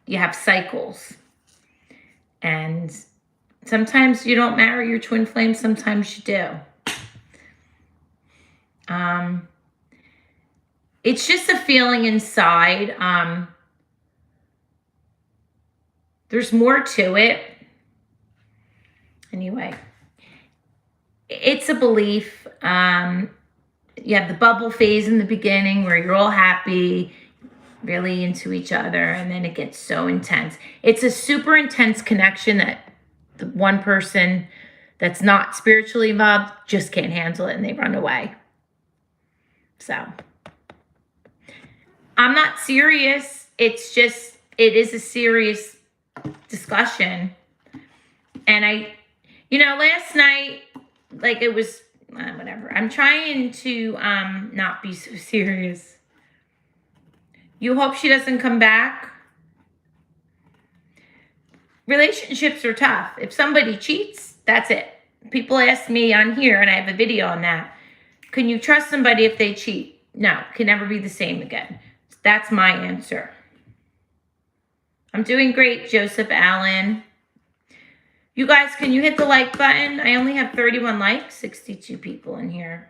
you have cycles. And sometimes you don't marry your twin flame, sometimes you do. It's just a feeling inside. There's more to it. Anyway, it's a belief. You have the bubble phase in the beginning where you're all happy, really into each other, and then it gets so intense. It's a super intense connection that the one person that's not spiritually involved just can't handle it and they run away. So I'm not serious. It's just, it is a serious discussion. And last night, like it was, whatever. I'm trying to not be so serious. You hope she doesn't come back. Relationships are tough. If somebody cheats, that's it. People ask me on here, and I have a video on that. Can you trust somebody if they cheat? No, can never be the same again. That's my answer. I'm doing great, Joseph Allen. You guys, can you hit the like button? I only have 31 likes, 62 people in here.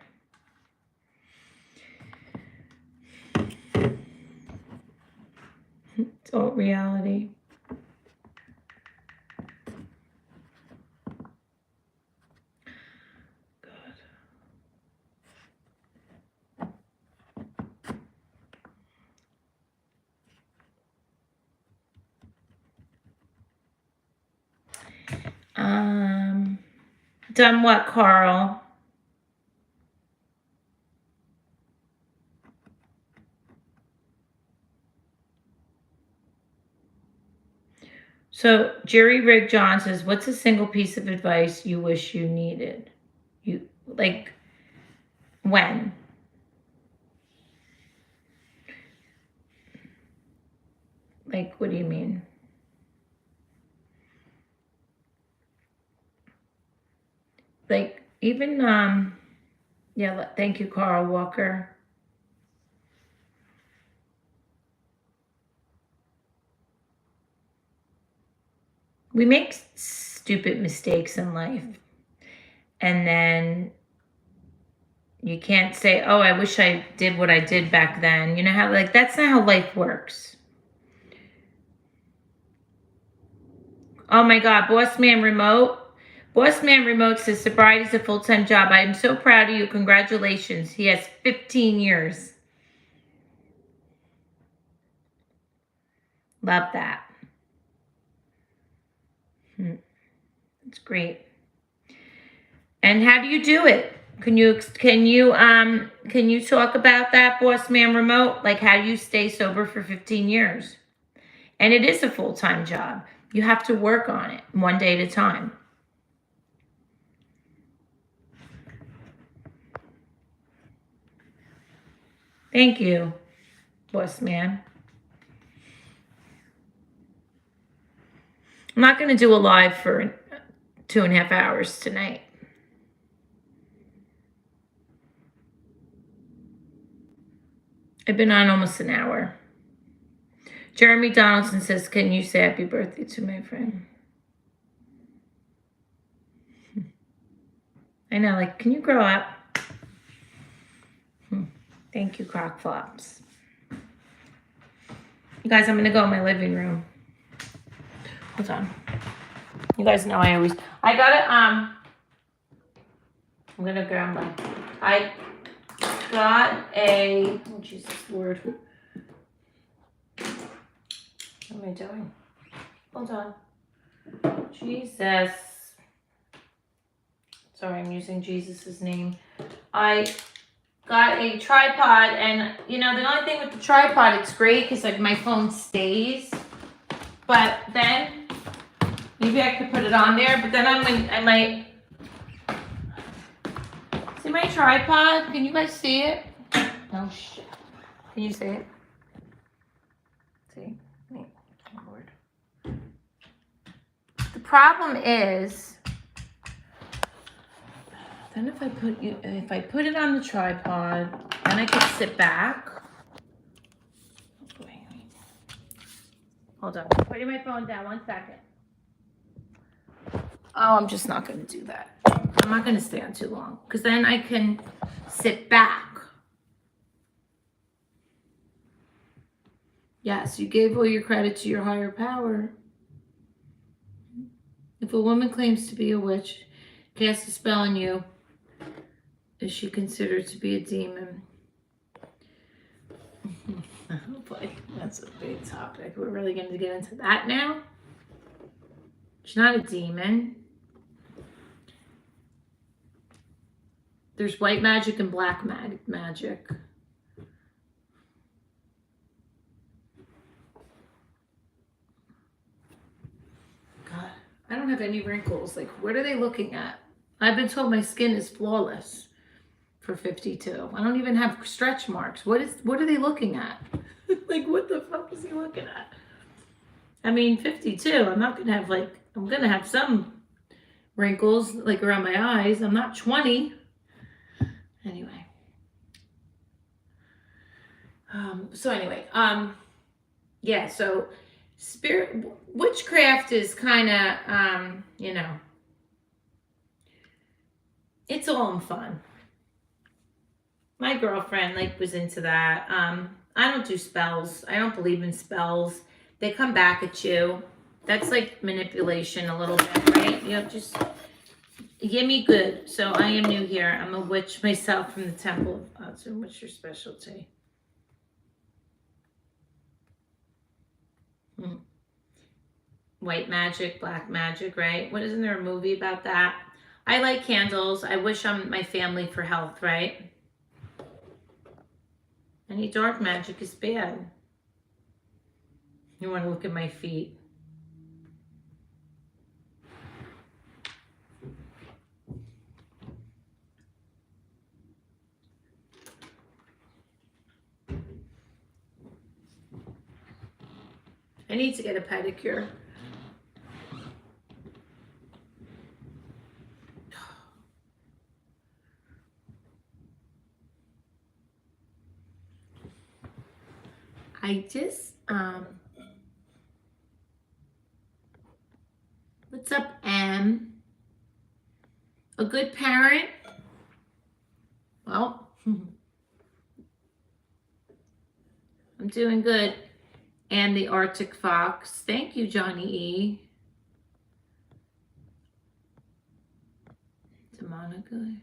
It's all reality. Done what, Carl? So Jerry Rig John says, what's a single piece of advice you wish you needed? When? What do you mean? Thank you, Carl Walker. We make stupid mistakes in life. And then you can't say, oh, I wish I did what I did back then. You know how, that's not how life works. Oh my God, Boss Man Remote. Boss Man Remote says, sobriety is a full-time job. I am so proud of you. Congratulations. He has 15 years. Love that. It's great. And how do you do it? Can you talk about that, Boss Man Remote? How do you stay sober for 15 years? And it is a full-time job. You have to work on it one day at a time. Thank you, Boss Man. I'm not going to do a live for 2.5 hours tonight. I've been on almost an hour. Jeremy Donaldson says, can you say happy birthday to my friend? I know, can you grow up? Thank you, Crock Flops. You guys, I'm going to go in my living room. Hold on. You guys know I got a, oh, Jesus Lord. What am I doing? Hold on. Jesus. Sorry, I'm using Jesus's name. I got a tripod, and the only thing with the tripod, it's great because my phone stays. But then maybe I could put it on there, but then I might see my tripod. Can you guys see it? Oh shit. Can you see it? See? Oh Lord. The problem is Then if I put it on the tripod, then I can sit back. Wait. Hold on. I'm putting my phone down 1 second. Oh, I'm just not going to do that. I'm not going to stay on too long because then I can sit back. Yes, you gave all your credit to your higher power. If a woman claims to be a witch, cast a spell on you, is she considered to be a demon? Oh boy, that's a big topic. We're really going to get into that now? She's not a demon. There's white magic and black magic. God, I don't have any wrinkles. Like, what are they looking at? I've been told my skin is flawless for 52. I don't even have stretch marks. What are they looking at? Like, what the fuck is he looking at? I mean, 52. I'm gonna have some wrinkles like around my eyes. I'm not 20. Anyway. Yeah, so witchcraft is kind of, it's all in fun. My girlfriend was into that. I don't do spells. I don't believe in spells. They come back at you. That's like manipulation a little bit, right? Just give me good. So I am new here. I'm a witch myself from the Temple of Odds. And what's your specialty? White magic, black magic, right? Isn't there a movie about that? I like candles. I wish on my family for health, right? Any dark magic is bad. You want to look at my feet. I need to get a pedicure. I just, what's up, Em? A good parent? Well, I'm doing good. And the Arctic Fox. Thank you, Johnny E. Demonica.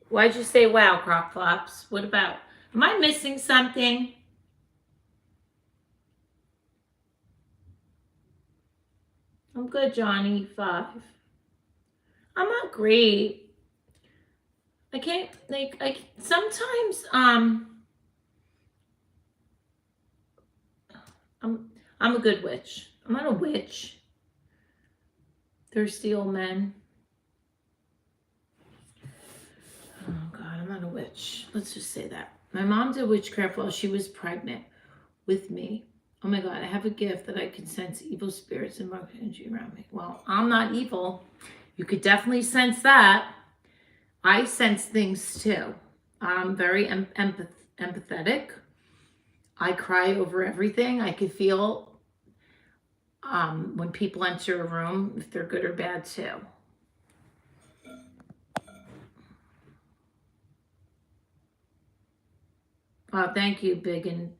Why'd you say wow, Crock Flops? What about? Am I missing something? I'm good, Johnny. 5. I'm not great. I can't, sometimes, I'm a good witch. I'm not a witch. Thirsty old men. Oh God, I'm not a witch. Let's just say that. My mom did witchcraft while she was pregnant with me. Oh my God, I have a gift that I can sense evil spirits and dark energy around me. Well, I'm not evil. You could definitely sense that. I sense things too. I'm very empathetic. I cry over everything. I could feel when people enter a room, if they're good or bad too. Oh, thank you, Biggin.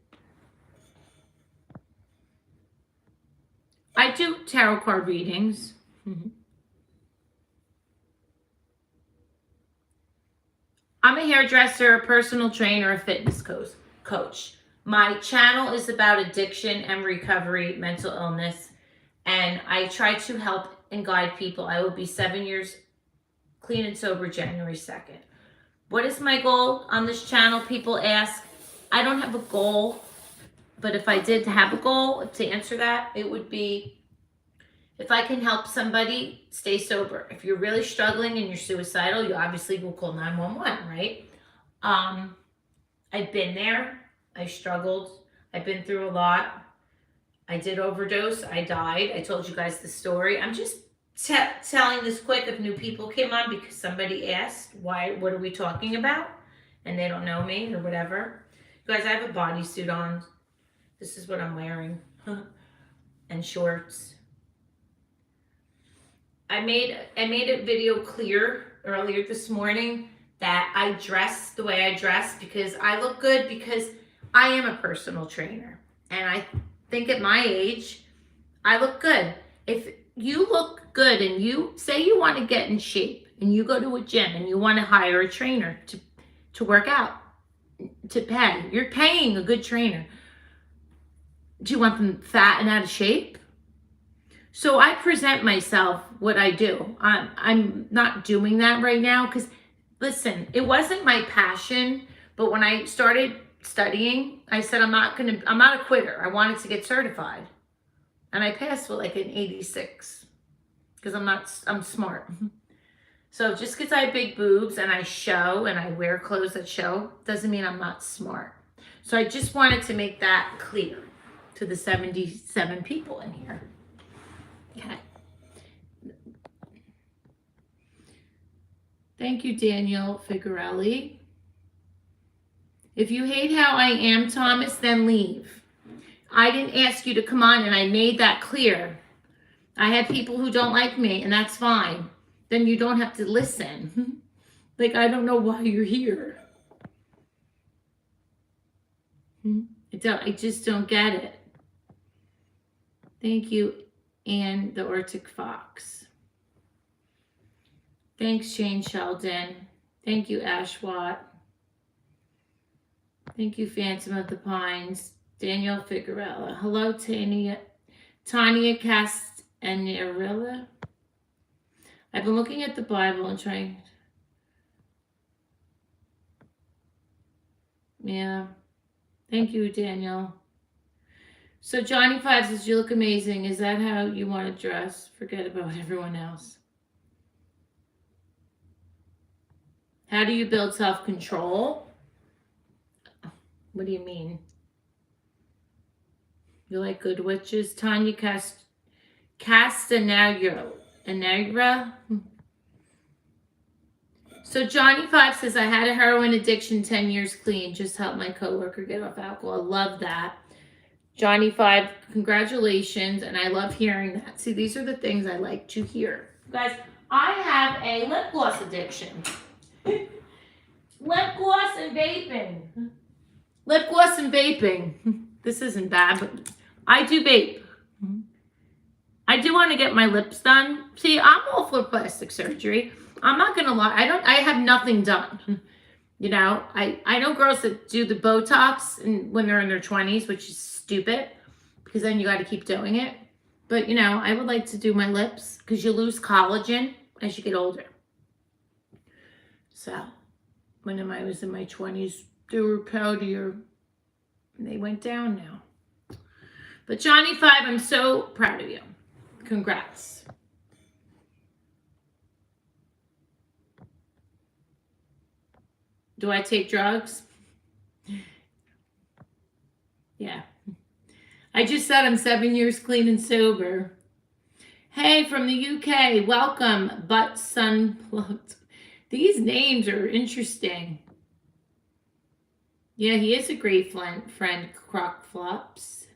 I do tarot card readings. I'm a hairdresser, a personal trainer, a fitness coach. My channel is about addiction and recovery, mental illness, and I try to help and guide people. I will be 7 years clean and sober January 2nd. What is my goal on this channel? People ask. I don't have a goal, but if I did have a goal to answer that, it would be if I can help somebody stay sober. If you're really struggling and you're suicidal, you obviously will call 911, right? I've been there. I struggled. I've been through a lot. I did overdose. I died. I told you guys the story. I'm just telling this quick if new people came on because somebody asked, what are we talking about? And they don't know me or whatever. Guys, I have a bodysuit on. This is what I'm wearing. And shorts. I made a video clear earlier this morning that I dress the way I dress because I look good, because I am a personal trainer. And I think at my age, I look good. If you look good and you say you want to get in shape and you go to a gym and you want to hire a trainer to work out, to pay, you're paying a good trainer. Do you want them fat and out of shape? So I present myself what I do. I'm not doing that right now because, listen, it wasn't my passion, but when I started studying, I said I'm not a quitter. I wanted to get certified. And I passed with like an 86 because I'm smart. So just because I have big boobs and I show and I wear clothes that show doesn't mean I'm not smart. So I just wanted to make that clear to the 77 people in here. Okay. Thank you, Daniel Figarelli. If you hate how I am, Thomas, then leave. I didn't ask you to come on, and I made that clear. I have people who don't like me, and that's fine. Then you don't have to listen. Like, I don't know why you're here. I just don't get it. Thank you, Anne the Arctic Fox. Thanks, Shane Sheldon. Thank you, Ashwat. Thank you, Phantom of the Pines. Danielle Figuerella. Hello, Tanya Castanarilla. I've been looking at the Bible and trying. Yeah. Thank you, Danielle. So Johnny Five says, you look amazing. Is that how you want to dress? Forget about everyone else. How do you build self-control? What do you mean? You like good witches? Tanya Castanera. So Johnny Five says, I had a heroin addiction 10 years clean. Just helped my coworker get off alcohol. Love that. Johnny Five, congratulations. And I love hearing that. See, these are the things I like to hear. Guys, I have a lip gloss addiction. Lip gloss and vaping. Lip gloss and vaping. This isn't bad, but I do vape. I do want to get my lips done. See, I'm all for plastic surgery. I'm not going to lie. I have nothing done. You know, I know girls that do the Botox when they're in their 20s, which is stupid because then you got to keep doing it. But, you know, I would like to do my lips because you lose collagen as you get older. So, when I was in my 20s, they were powdier. And they went down now. But Johnny Five, I'm so proud of you. Congrats. Do I take drugs? Yeah. I just said I'm 7 years clean and sober. Hey, from the UK, welcome, Butt Sun Plucked. These names are interesting. Yeah, he is a great friend, Croc Flops.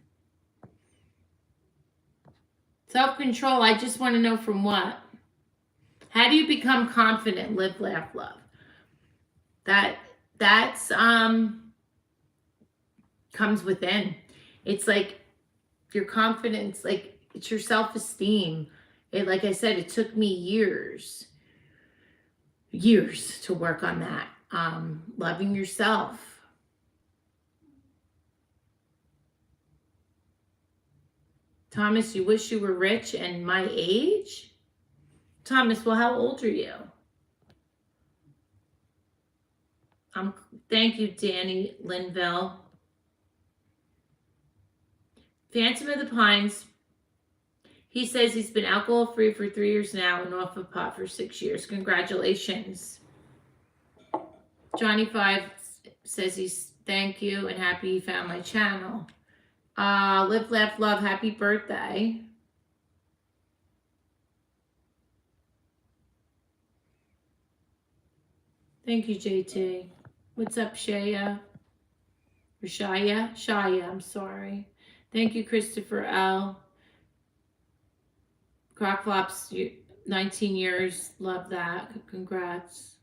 Self-control, I just want to know from what? How do you become confident? Live, laugh, love. That's comes within. It's like your confidence, like it's your self-esteem. Like I said, it took me years to work on that. Loving yourself. Thomas, you wish you were rich and my age? Thomas, well, how old are you? Thank you, Danny Linville. Phantom of the Pines. He says he's been alcohol-free for 3 years now and off of pot for 6 years. Congratulations. Johnny Five says thank you and happy he found my channel. Live, laugh, love. Happy birthday. Thank you, JT. What's up, Shaya? Or Shaya? Shaya, I'm sorry. Thank you, Christopher L. Crockflops, 19 years. Love that. Congrats.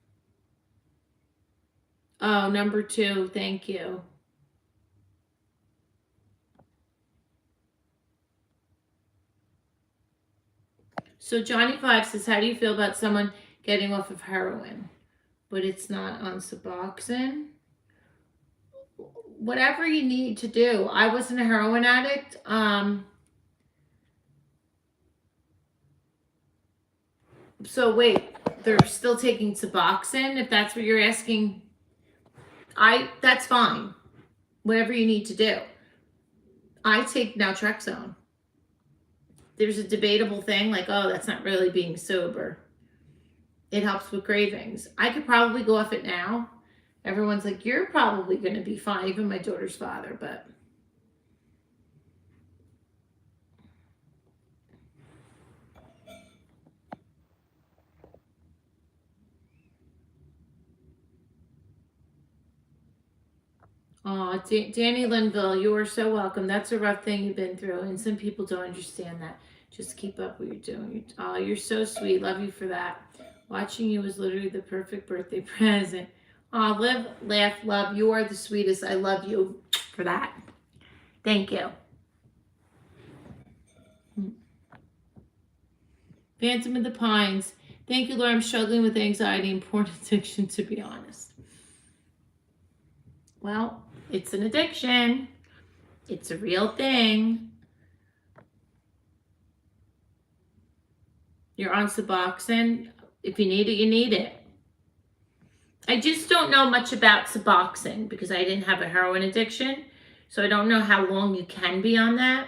Oh, number 2. Thank you. So Johnny 5 says, how do you feel about someone getting off of heroin, but it's not on Suboxone? Whatever you need to do. I wasn't a heroin addict. So wait, they're still taking Suboxone, if that's what you're asking. That's fine. Whatever you need to do. I take naltrexone. There's a debatable thing like, oh, that's not really being sober. It helps with cravings. I could probably go off it now. Everyone's like, you're probably going to be fine, even my daughter's father, but oh, Danny Linville, you are so welcome. That's a rough thing you've been through, and some people don't understand that. Just keep up what you're doing. You're so sweet. Love you for that. Watching you was literally the perfect birthday present. Oh, live, laugh, love. You are the sweetest. I love you for that. Thank you. Phantom of the Pines. Thank you, Laura. I'm struggling with anxiety and porn addiction, to be honest. Well, it's an addiction. It's a real thing. You're on Suboxone. If you need it, you need it. I just don't know much about Suboxone because I didn't have a heroin addiction. So I don't know how long you can be on that.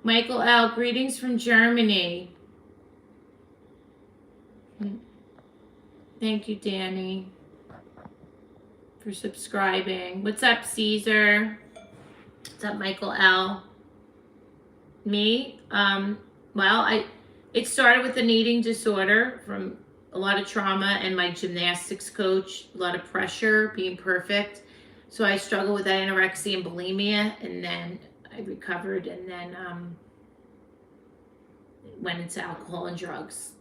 Michael L., greetings from Germany. Thank you, Danny, for subscribing. What's up, Caesar? What's up, Michael L.? Me? Well, it started with an eating disorder from a lot of trauma and my gymnastics coach, a lot of pressure, being perfect. So I struggled with anorexia and bulimia, and then I recovered, and then went into alcohol and drugs,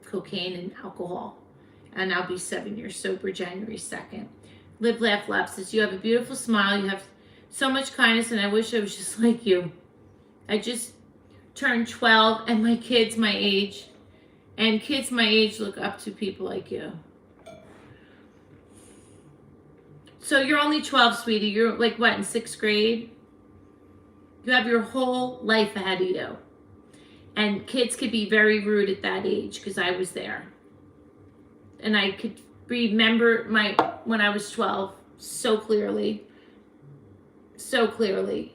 cocaine and alcohol. And I'll be 7 years sober January 2nd. Live, laugh, laugh says, you have a beautiful smile. You have so much kindness, and I wish I was just like you. I just turned 12, and my kids my age, and kids my age look up to people like you. So you're only 12, sweetie. You're like, what, in 6th grade? You have your whole life ahead of you. And kids could be very rude at that age because I was there. And I could remember when I was 12 so clearly. So clearly.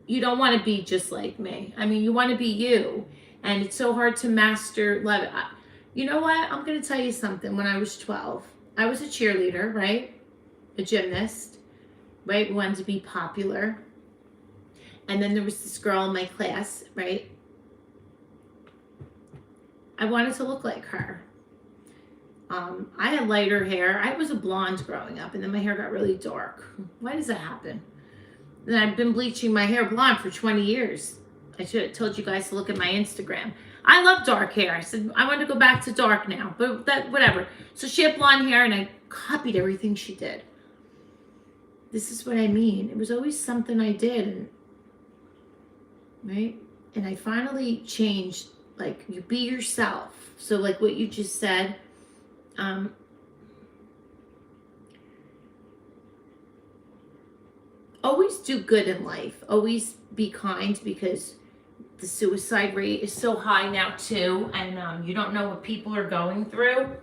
You don't want to be just like me. I mean, you want to be you. And it's so hard to master love. You know what? I'm going to tell you something. When I was 12, I was a cheerleader, right? A gymnast, right? We wanted to be popular. And then there was this girl in my class, right? I wanted to look like her. I had lighter hair. I was a blonde growing up, and then my hair got really dark. Why does that happen? And I've been bleaching my hair blonde for 20 years. I should have told you guys to look at my Instagram. I love dark hair. I said, I want to go back to dark now, but that, whatever. So she had blonde hair, and I copied everything she did. This is what I mean. It was always something I did, and, right? And I finally changed, like, you be yourself. So like what you just said, always do good in life. Always be kind, because the suicide rate is so high now too, and you don't know what people are going through.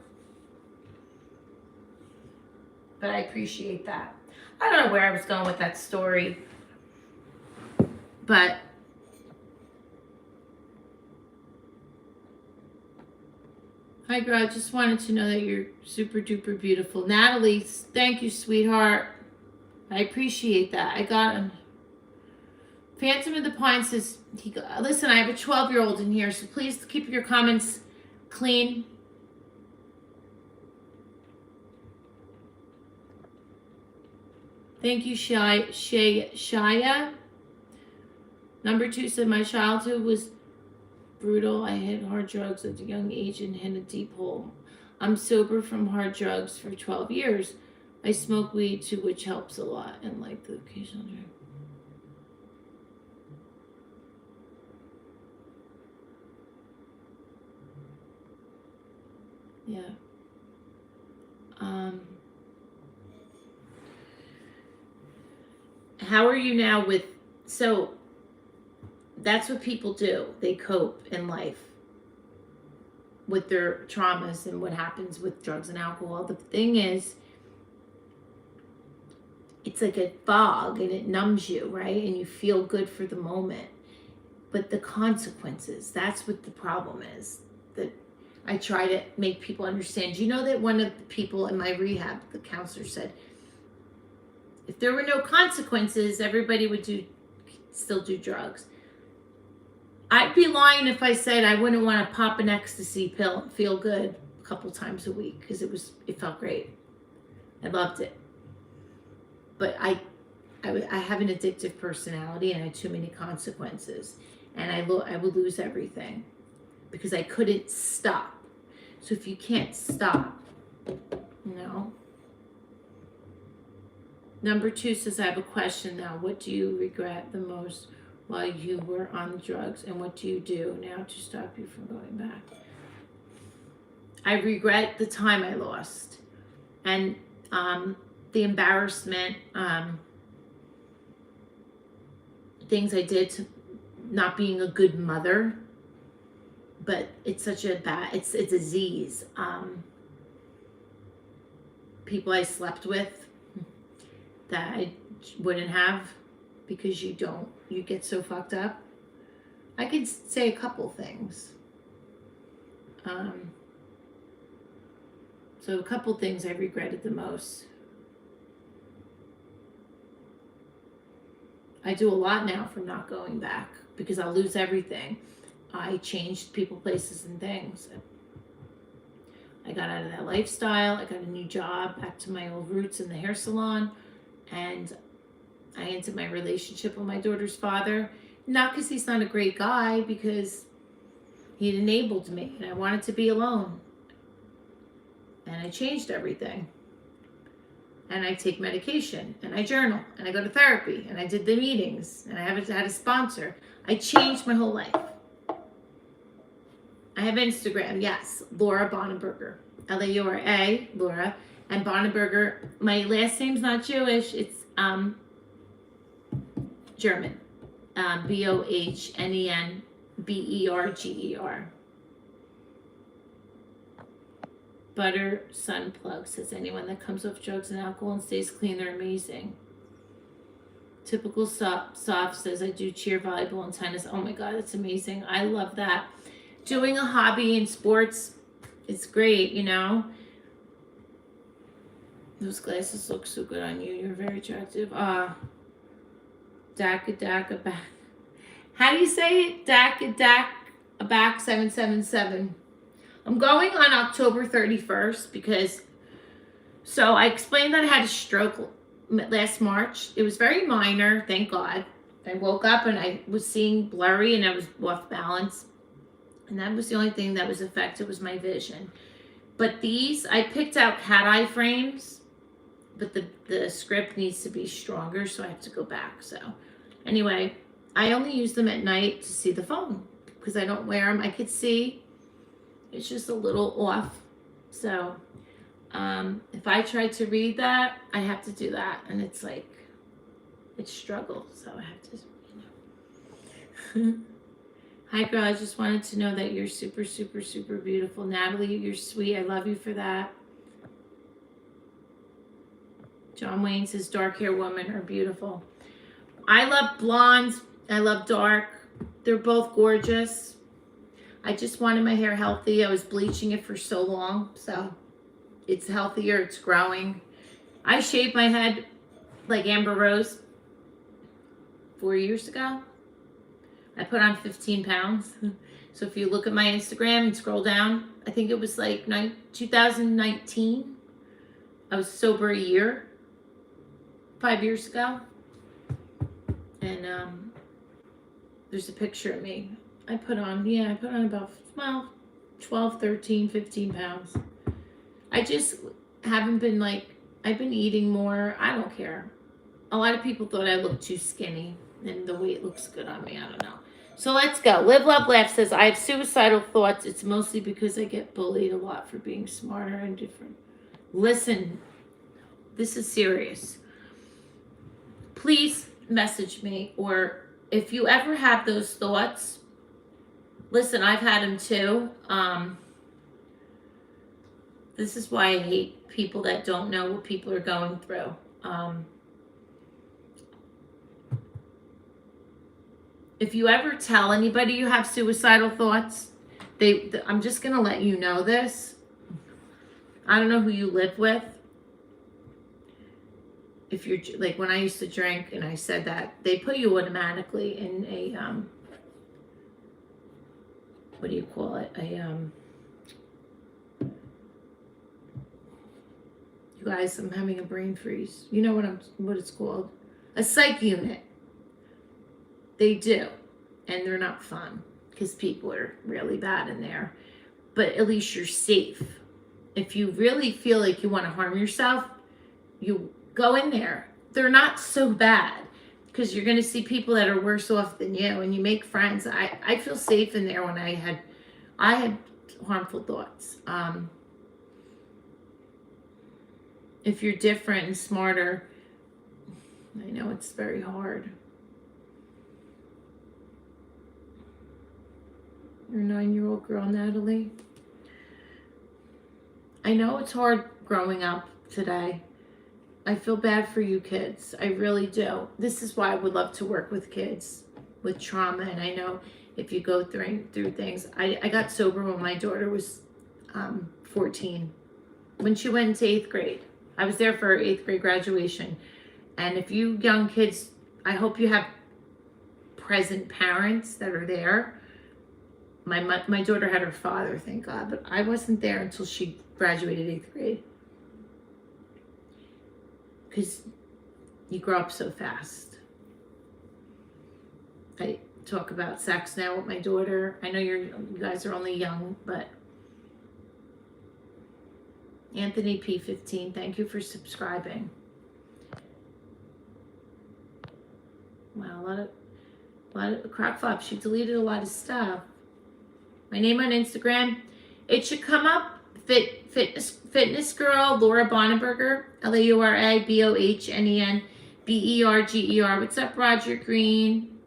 But I appreciate that. I don't know where I was going with that story, but Hi, girl. I just wanted to know that you're super duper beautiful. Natalie, thank you, sweetheart. I appreciate that. I got him. Phantom of the Pine says, listen, I have a 12-year-old in here, so please keep your comments clean. Thank you, Shaya. Number 2 said, my childhood was brutal. I had hard drugs at a young age and hit a deep hole. I'm sober from hard drugs for 12 years. I smoke weed too, which helps a lot, and like the occasional drink. Yeah. How are you now with, so that's what people do. They cope in life with their traumas and what happens with drugs and alcohol. The thing is, it's like a fog and it numbs you, right? And you feel good for the moment. But the consequences, that's what the problem is. That I try to make people understand. You know that one of the people in my rehab, the counselor said, if there were no consequences, everybody would still do drugs. I'd be lying if I said I wouldn't want to pop an ecstasy pill and feel good a couple times a week, because it felt great. I loved it. But I have an addictive personality, and I had too many consequences, and I would lose everything because I couldn't stop. So if you can't stop, Number 2 says, I have a question now. What do you regret the most while you were on drugs, and what do you do now to stop you from going back? I regret the time I lost, and the embarrassment, things I did to not being a good mother. But it's such a it's a disease. People I slept with that I wouldn't have, because you get so fucked up. I could say a couple things. So a couple things I regretted the most. I do a lot now from not going back, because I'll lose everything. I changed people, places, and things. I got out of that lifestyle. I got a new job, back to my old roots in the hair salon. And I ended my relationship with my daughter's father. Not because he's not a great guy, because he enabled me, and I wanted to be alone. And I changed everything. And I take medication, and I journal, and I go to therapy, and I did the meetings, and I had a sponsor. I changed my whole life. I have Instagram, yes, Laura Bonneberger, Laura, Laura, and Bonneberger. My last name's not Jewish, it's German, Bohnenberger. Butter Sun Plug says, anyone that comes off drugs and alcohol and stays clean, they're amazing. Typical Soft says, I do cheer, volleyball, and tennis. Oh my God, that's amazing. I love that. Doing a hobby in sports, it's great, Those glasses look so good on you. You're very attractive. Daka back. How do you say it? Daka back 777. I'm going on October 31st because, so I explained that I had a stroke last March. It was very minor, thank God. I woke up and I was seeing blurry and I was off balance. And that was the only thing that was affected, was my vision. But these, I picked out cat eye frames, but the script needs to be stronger, so I have to go back. So anyway, I only use them at night to see the phone because I don't wear them. I could see, it's just a little off. So if I try to read that, I have to do that. And it's like, it's struggle. So I have to, Hi, girl. I just wanted to know that you're super, super, super beautiful. Natalie, you're sweet. I love you for that. John Wayne says dark hair women are beautiful. I love blondes. I love dark. They're both gorgeous. I just wanted my hair healthy. I was bleaching it for so long, so it's healthier, it's growing. I shaved my head like Amber Rose 4 years ago. I put on 15 pounds. So if you look at my Instagram and scroll down, I think it was like 2019. I was sober a year, 5 years ago. And there's a picture of me. I put on about, 12, 13, 15 pounds. I just haven't been I've been eating more. I don't care. A lot of people thought I looked too skinny, and the weight looks good on me. I don't know. So let's go. Live, Love, Laugh says, I have suicidal thoughts. It's mostly because I get bullied a lot for being smarter and different. Listen, this is serious. Please message me, or if you ever have those thoughts, listen, I've had them too. This is why I hate people that don't know what people are going through. If you ever tell anybody you have suicidal thoughts, I'm just going to let you know this. I don't know who you live with. If you're like, when I used to drink and I said that, they put you automatically in a, what do you call it? You guys, I'm having a brain freeze. You know what it's called? A psych unit. They do. And they're not fun because people are really bad in there. But at least you're safe. If you really feel like you want to harm yourself, you go in there. They're not so bad because you're going to see people that are worse off than you, and you make friends. I feel safe in there when I had harmful thoughts. If you're different and smarter, I know it's very hard. Your 9-year-old girl, Natalie. I know it's hard growing up today. I feel bad for you kids. I really do. This is why I would love to work with kids with trauma. And I know if you go through things. I got sober when my daughter was 14. When she went into 8th grade. I was there for her 8th grade graduation. And if you young kids, I hope you have present parents that are there. My daughter had her father, thank God, but I wasn't there until she graduated 8th grade. Because you grow up so fast. I talk about sex now with my daughter. I know you guys are only young, but Anthony P15, thank you for subscribing. Wow, a lot of crack flops. She deleted a lot of stuff. My name on Instagram, it should come up. Fitness Girl, Laura Bonenberger, LauraBohnenberger. What's up, Roger Green?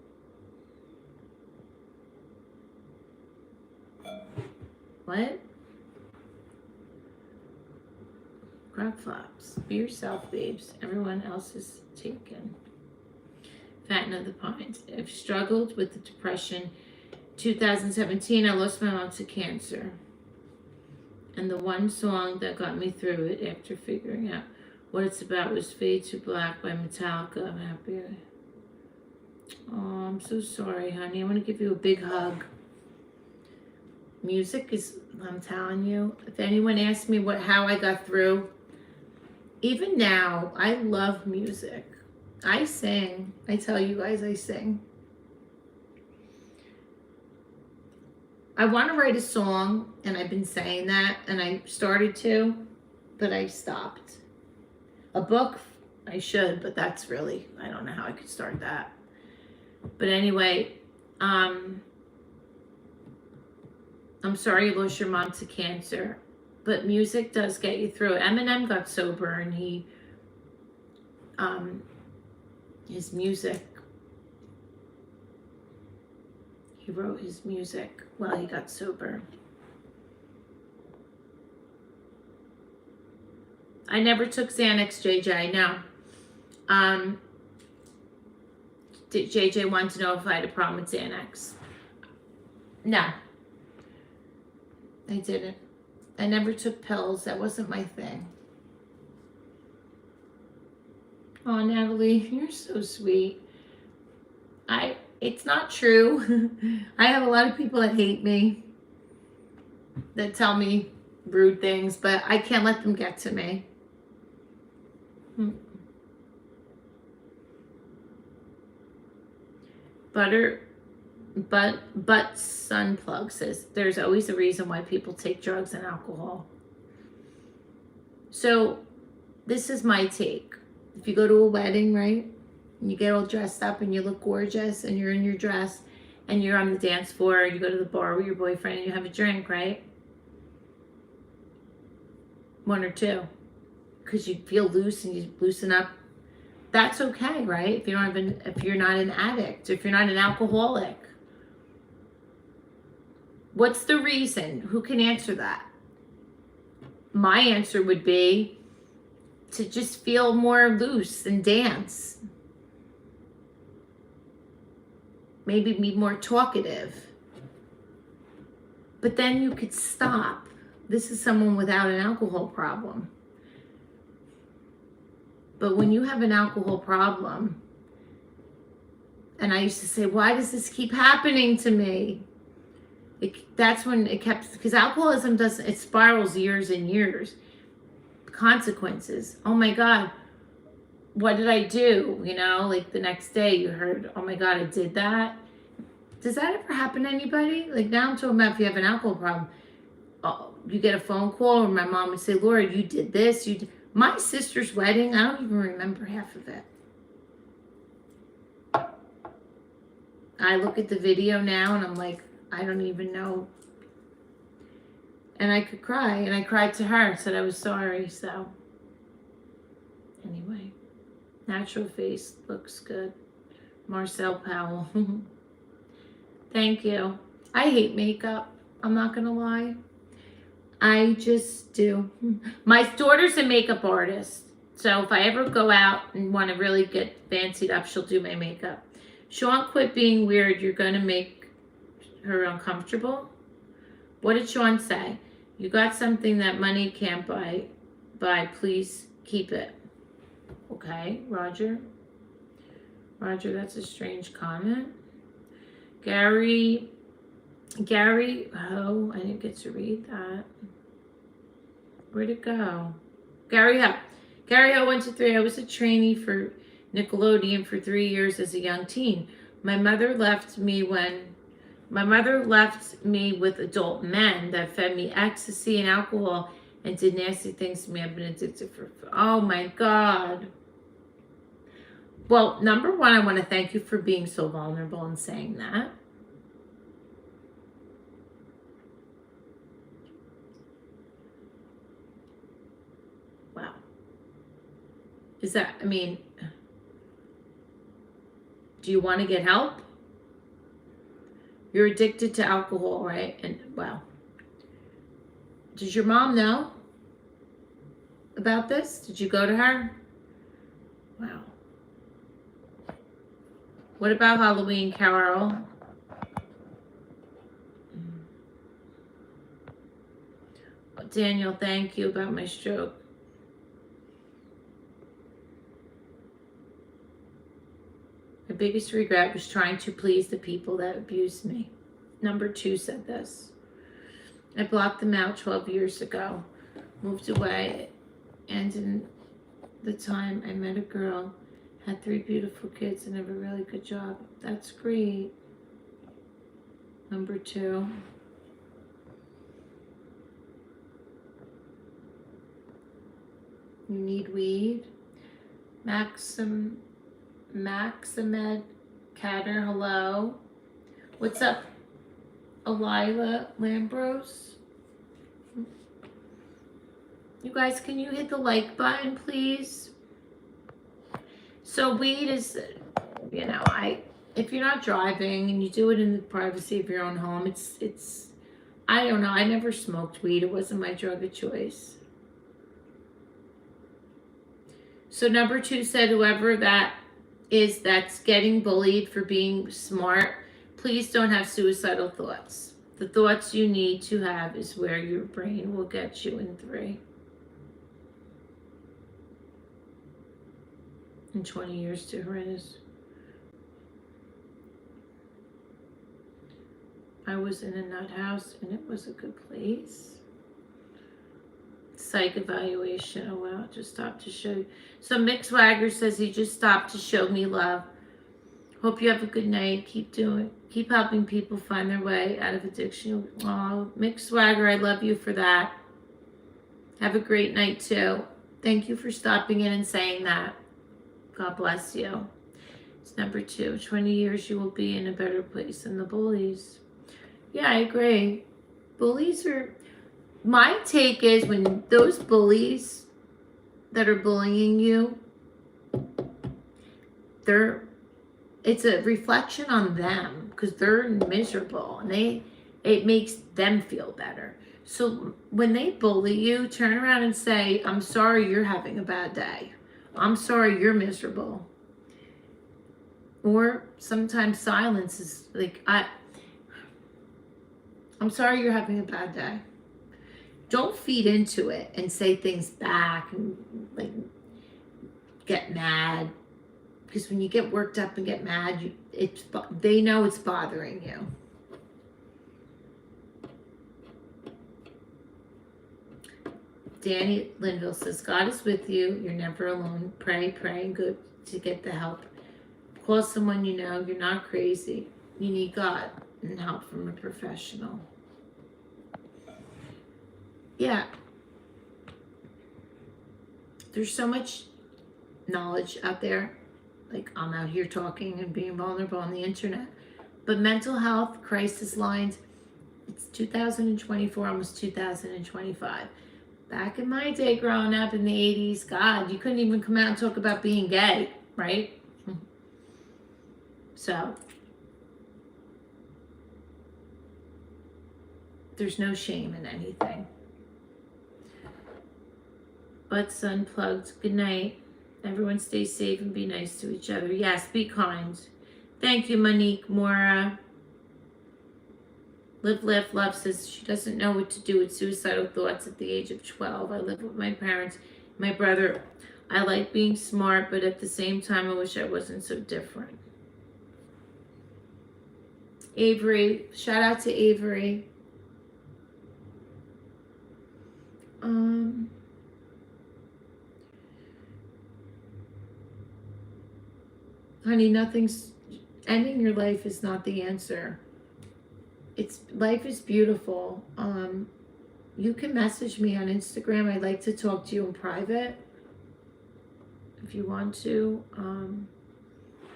What? Crack flops. Be yourself, babes. Everyone else is taken. Fatten of the Pines. I've struggled with the depression. 2017, I lost my mom to cancer. And the one song that got me through it after figuring out what it's about was Fade to Black by Metallica. I'm happy. Oh, I'm so sorry, honey. I want to give you a big hug. Music is, I'm telling you, if anyone asks me how I got through, even now, I love music. I sing. I tell you guys, I sing. I want to write a song, and I've been saying that, and I started to, but I stopped. A book, I should, but that's really, I don't know how I could start that. But anyway, I'm sorry you lost your mom to cancer, but music does get you through it. Eminem got sober, and his music, he wrote his music while he got sober. I never took Xanax, JJ, no. JJ wanted to know if I had a problem with Xanax. No. I didn't. I never took pills. That wasn't my thing. Oh, Natalie, you're so sweet. It's not true. I have a lot of people that hate me, that tell me rude things, but I can't let them get to me. But Sunplug says there's always a reason why people take drugs and alcohol. So this is my take. If you go to a wedding, right, and you get all dressed up and you look gorgeous and you're in your dress and you're on the dance floor, you go to the bar with your boyfriend and you have a drink, right? One or two, because you feel loose and you loosen up. That's okay, right? If you're not an addict, if you're not an alcoholic. What's the reason? Who can answer that? My answer would be to just feel more loose and dance. Maybe be more talkative. But then you could stop. This is someone without an alcohol problem. But when you have an alcohol problem, and I used to say, why does this keep happening to me? That's when it kept, because alcoholism it spirals years and years. Consequences. Oh my God, what did I do? You know, like the next day you heard, oh my God, I did that. Does that ever happen to anybody? Like now I'm talking about if you have an alcohol problem. Oh, you get a phone call or my mom would say, Laura, you did this. My sister's wedding, I don't even remember half of it. I look at the video now and I'm like, I don't even know. And I could cry. And I cried to her, said I was sorry. So anyway, natural face looks good. Marcel Powell. Thank you. I hate makeup. I'm not going to lie. I just do. My daughter's a makeup artist. So if I ever go out and want to really get fancied up, she'll do my makeup. Sean, quit being weird. You're going to make her uncomfortable. What did Sean say? You got something that money can't buy. Please keep it. Okay, Roger. Roger, that's a strange comment. Gary, oh, I didn't get to read that. Where'd it go? Gary Ho. Gary Ho 1 2 3. I was a trainee for Nickelodeon for 3 years as a young teen. My mother left me with adult men that fed me ecstasy and alcohol and did nasty things to me. I've been addicted for oh my God. Well, number one, I want to thank you for being so vulnerable and saying that. Wow. Is that, I mean, do you want to get help? You're addicted to alcohol, right? And, well, does your mom know about this? Did you go to her? Wow. What about Halloween, Carol? Daniel, thank you about my stroke. My biggest regret was trying to please the people that abused me. Number 2 said this. I blocked them out 12 years ago. Moved away. And in the time I met a girl, had 3 beautiful kids and have a really good job. That's great. Number 2. You need weed. Maximed Catter, hello. What's up, Elila Lambros? You guys, can you hit the like button, please? So weed is, you know, if you're not driving and you do it in the privacy of your own home, it's I don't know. I never smoked weed. It wasn't my drug of choice. So number 2 said, whoever that is that's getting bullied for being smart, please don't have suicidal thoughts. The thoughts you need to have is where your brain will get you in 3. In 20 years to horrendous. I was in a nut house and it was a good place. Psych evaluation. Oh wow, just stopped to show you. So Mick Swagger says he just stopped to show me love. Hope you have a good night. Keep helping people find their way out of addiction. Oh, Mick Swagger, I love you for that. Have a great night too. Thank you for stopping in and saying that. God bless you. It's number 2. 20 years you will be in a better place than the bullies. Yeah, I agree. Bullies are... My take is when those bullies that are bullying you, it's a reflection on them because they're miserable and it makes them feel better. So when they bully you, turn around and say, I'm sorry you're having a bad day. I'm sorry you're miserable. Or sometimes silence is like, I'm sorry you're having a bad day. Don't feed into it and say things back and like get mad. Because when you get worked up and get mad, they know it's bothering you. Danny Linville says, God is with you. You're never alone. Pray, and good to get the help. Call someone you know. You're not crazy. You need God and help from a professional. Yeah. There's so much knowledge out there. Like I'm out here talking and being vulnerable on the internet. But mental health crisis lines, it's 2024, almost 2025. Back in my day growing up in the 80s, God, you couldn't even come out and talk about being gay, right? So, there's no shame in anything. Butts unplugged. Good night. Everyone stay safe and be nice to each other. Yes, be kind. Thank you, Monique Mora. Live, laugh, love says she doesn't know what to do with suicidal thoughts at the age of 12. I live with my parents, my brother. I like being smart, but at the same time, I wish I wasn't so different. Avery, shout out to Avery. Honey, ending your life is not the answer. Life is beautiful. You can message me on Instagram. I'd like to talk to you in private if you want to.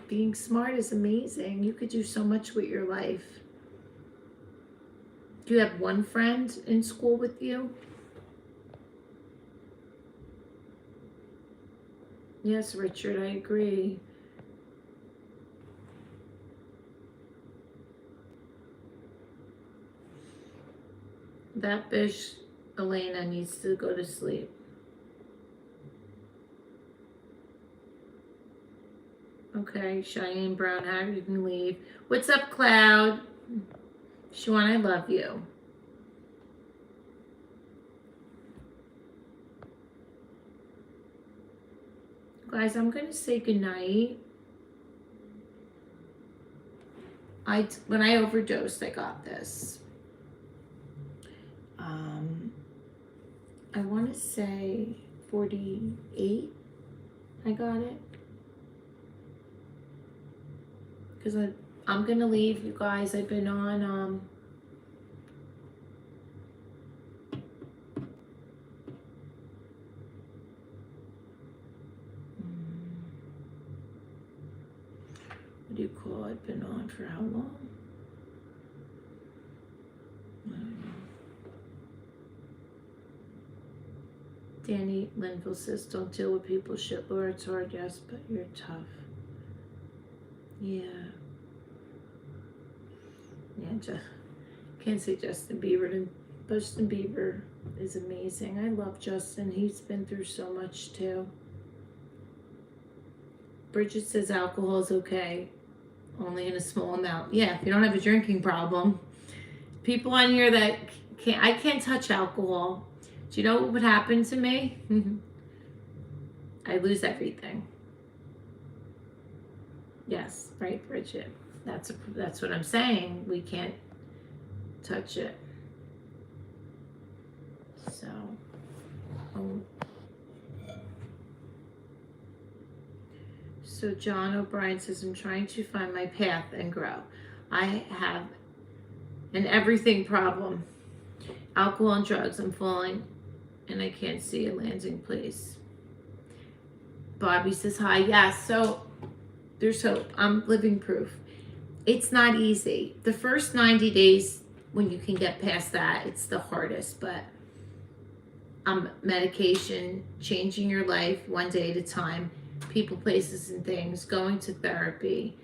Being smart is amazing. You could do so much with your life. Do you have one friend in school with you? Yes, Richard, I agree. That bitch, Elena, needs to go to sleep. Okay, Cheyenne Brown, you can leave. What's up, Cloud? Sean, I love you. Guys, I'm going to say goodnight. When I overdosed, I got this. I want to say 48. I got it. Because I'm going to leave, you guys. I've been on... what do you call it? Been on for how long? I don't know. Danny Linville says, don't deal with people shit, Laura. It's hard, yes, but you're tough. Yeah. Yeah, can't say Justin Bieber. Justin Bieber is amazing. I love Justin. He's been through so much too. Bridget says alcohol is okay, only in a small amount. Yeah, if you don't have a drinking problem. People on here that I can't touch alcohol. Do you know what would happen to me? I lose everything. Yes, right, Bridget. That's what I'm saying. We can't touch it. So, so John O'Brien says, I'm trying to find my path and grow. I have an everything problem. Alcohol and drugs. I'm falling and I can't see a landing place. Bobby says hi. Yes, so there's hope. I'm living proof. It's not easy. The first 90 days, when you can get past that, it's the hardest. But medication, changing your life one day at a time, people, places, and things, going to therapy,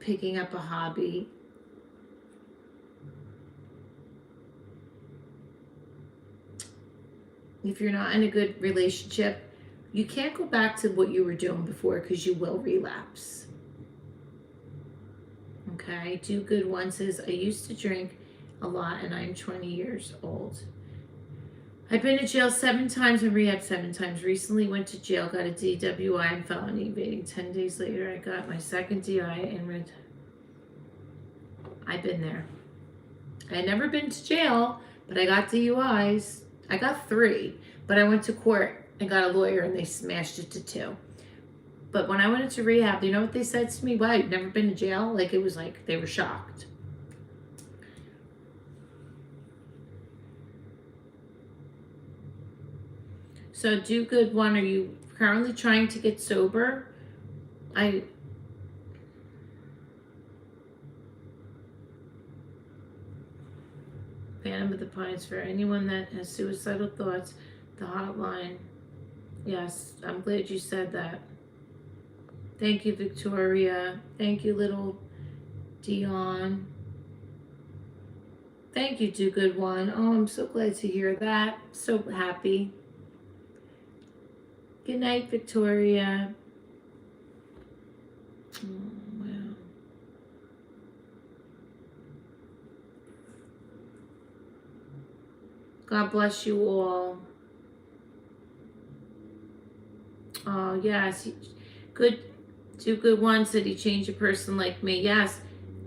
picking up a hobby. If you're not in a good relationship, you can't go back to what you were doing before because you will relapse. Okay, Do Good One says, I used to drink a lot and I'm 20 years old. I've been to jail 7 times and rehab 7 times. Recently went to jail, got a DWI and felony evading. 10 days later, I got my second DI and I've been there. I had never been to jail, but I got DUIs. I got 3, but I went to court and got a lawyer and they smashed it to 2. But when I went into rehab, you know what they said to me? Wow, you've never been to jail? Like, it was like they were shocked. So, Do Good One, are you currently trying to get sober? Phantom of the Pines, for anyone that has suicidal thoughts, the hotline. Yes, I'm glad you said that. Thank you, Victoria. Thank you, little Dion. Thank you, Do Good One. Oh, I'm so glad to hear that. So happy. Good night, Victoria. Oh, wow. God bless you all. Oh, yes. Good. Do Good One said he changed a person like me. Yes,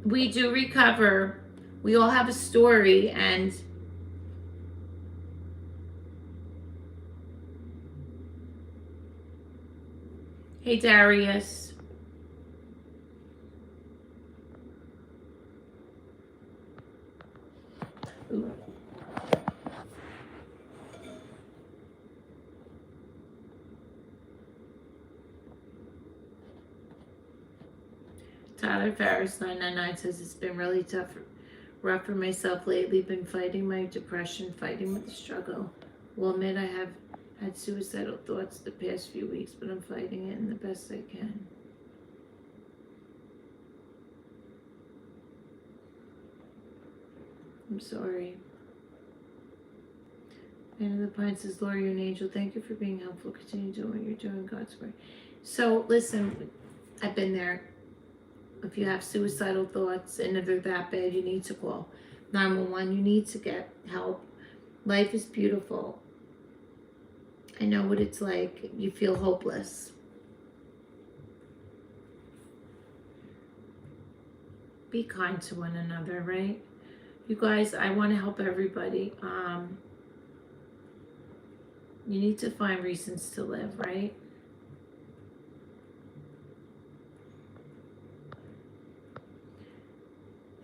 we do recover. We all have a story, and hey, Darius. Ooh. Tyler Ferris 999 says it's been really rough for myself lately. Been fighting my depression, fighting with the struggle. Will admit I have had suicidal thoughts the past few weeks, but I'm fighting it in the best I can. I'm sorry. Man of the Pine says, Laura, you're an angel. Thank you for being helpful. Continue doing what you're doing, God's way. So listen, I've been there. If you have suicidal thoughts and if they're that bad, you need to call 911. You need to get help. Life is beautiful. I know what it's like. You feel hopeless. Be kind to one another, right? You guys, I want to help everybody. You need to find reasons to live, right?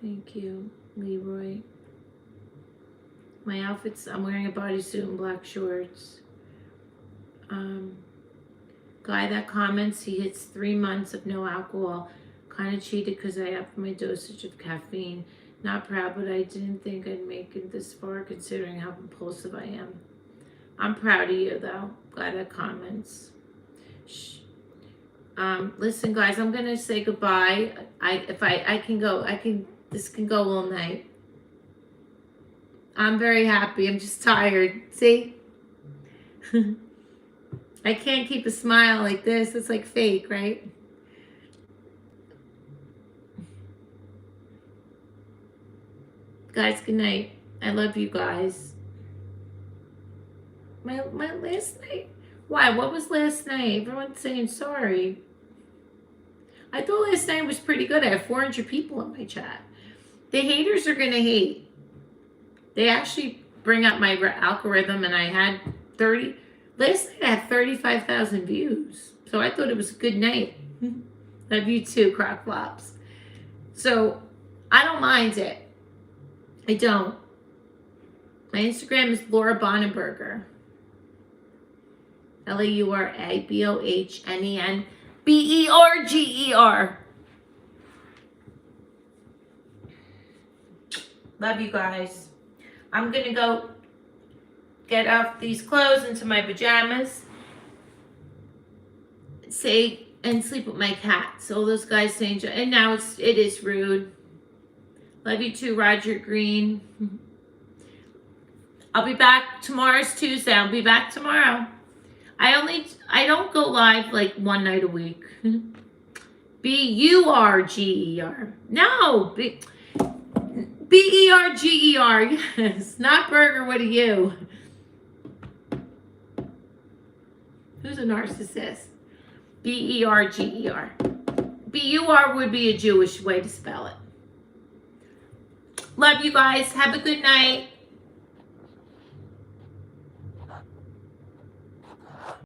Thank you, Leroy. My outfits, I'm wearing a bodysuit and black shorts. Guy that comments, he hits 3 months of no alcohol. Kind of cheated because I upped my dosage of caffeine. Not proud, but I didn't think I'd make it this far considering how impulsive I am. I'm proud of you, though. Guy that comments. Shh. Listen, guys, I'm gonna say goodbye. I can go. This can go all night. I'm very happy. I'm just tired. See? I can't keep a smile like this. It's like fake, right? guys. Good night. I love you guys. My last night. Why? What was last night? Everyone's saying sorry. I thought last night was pretty good. I have 400 people in my chat. The haters are going to hate. They actually bring up my algorithm, and I had 30. Last night I had 35,000 views. So I thought it was a good night. Love you too, Crock Flops. So I don't mind it. I don't. My Instagram is Laura Bonenberger. LauraBohnenberger. Love you guys. I'm going to go get off these clothes into my pajamas. And sleep with my cat. So all those guys saying, and now it is rude. Love you too, Roger Green. I'll be back. Tomorrow's Tuesday. I'll be back tomorrow. I don't go live like one night a week. Burger. No. Berger. Yes. Not burger. What are you? Who's a narcissist? Berger. Bur would be a Jewish way to spell it. Love you guys. Have a good night.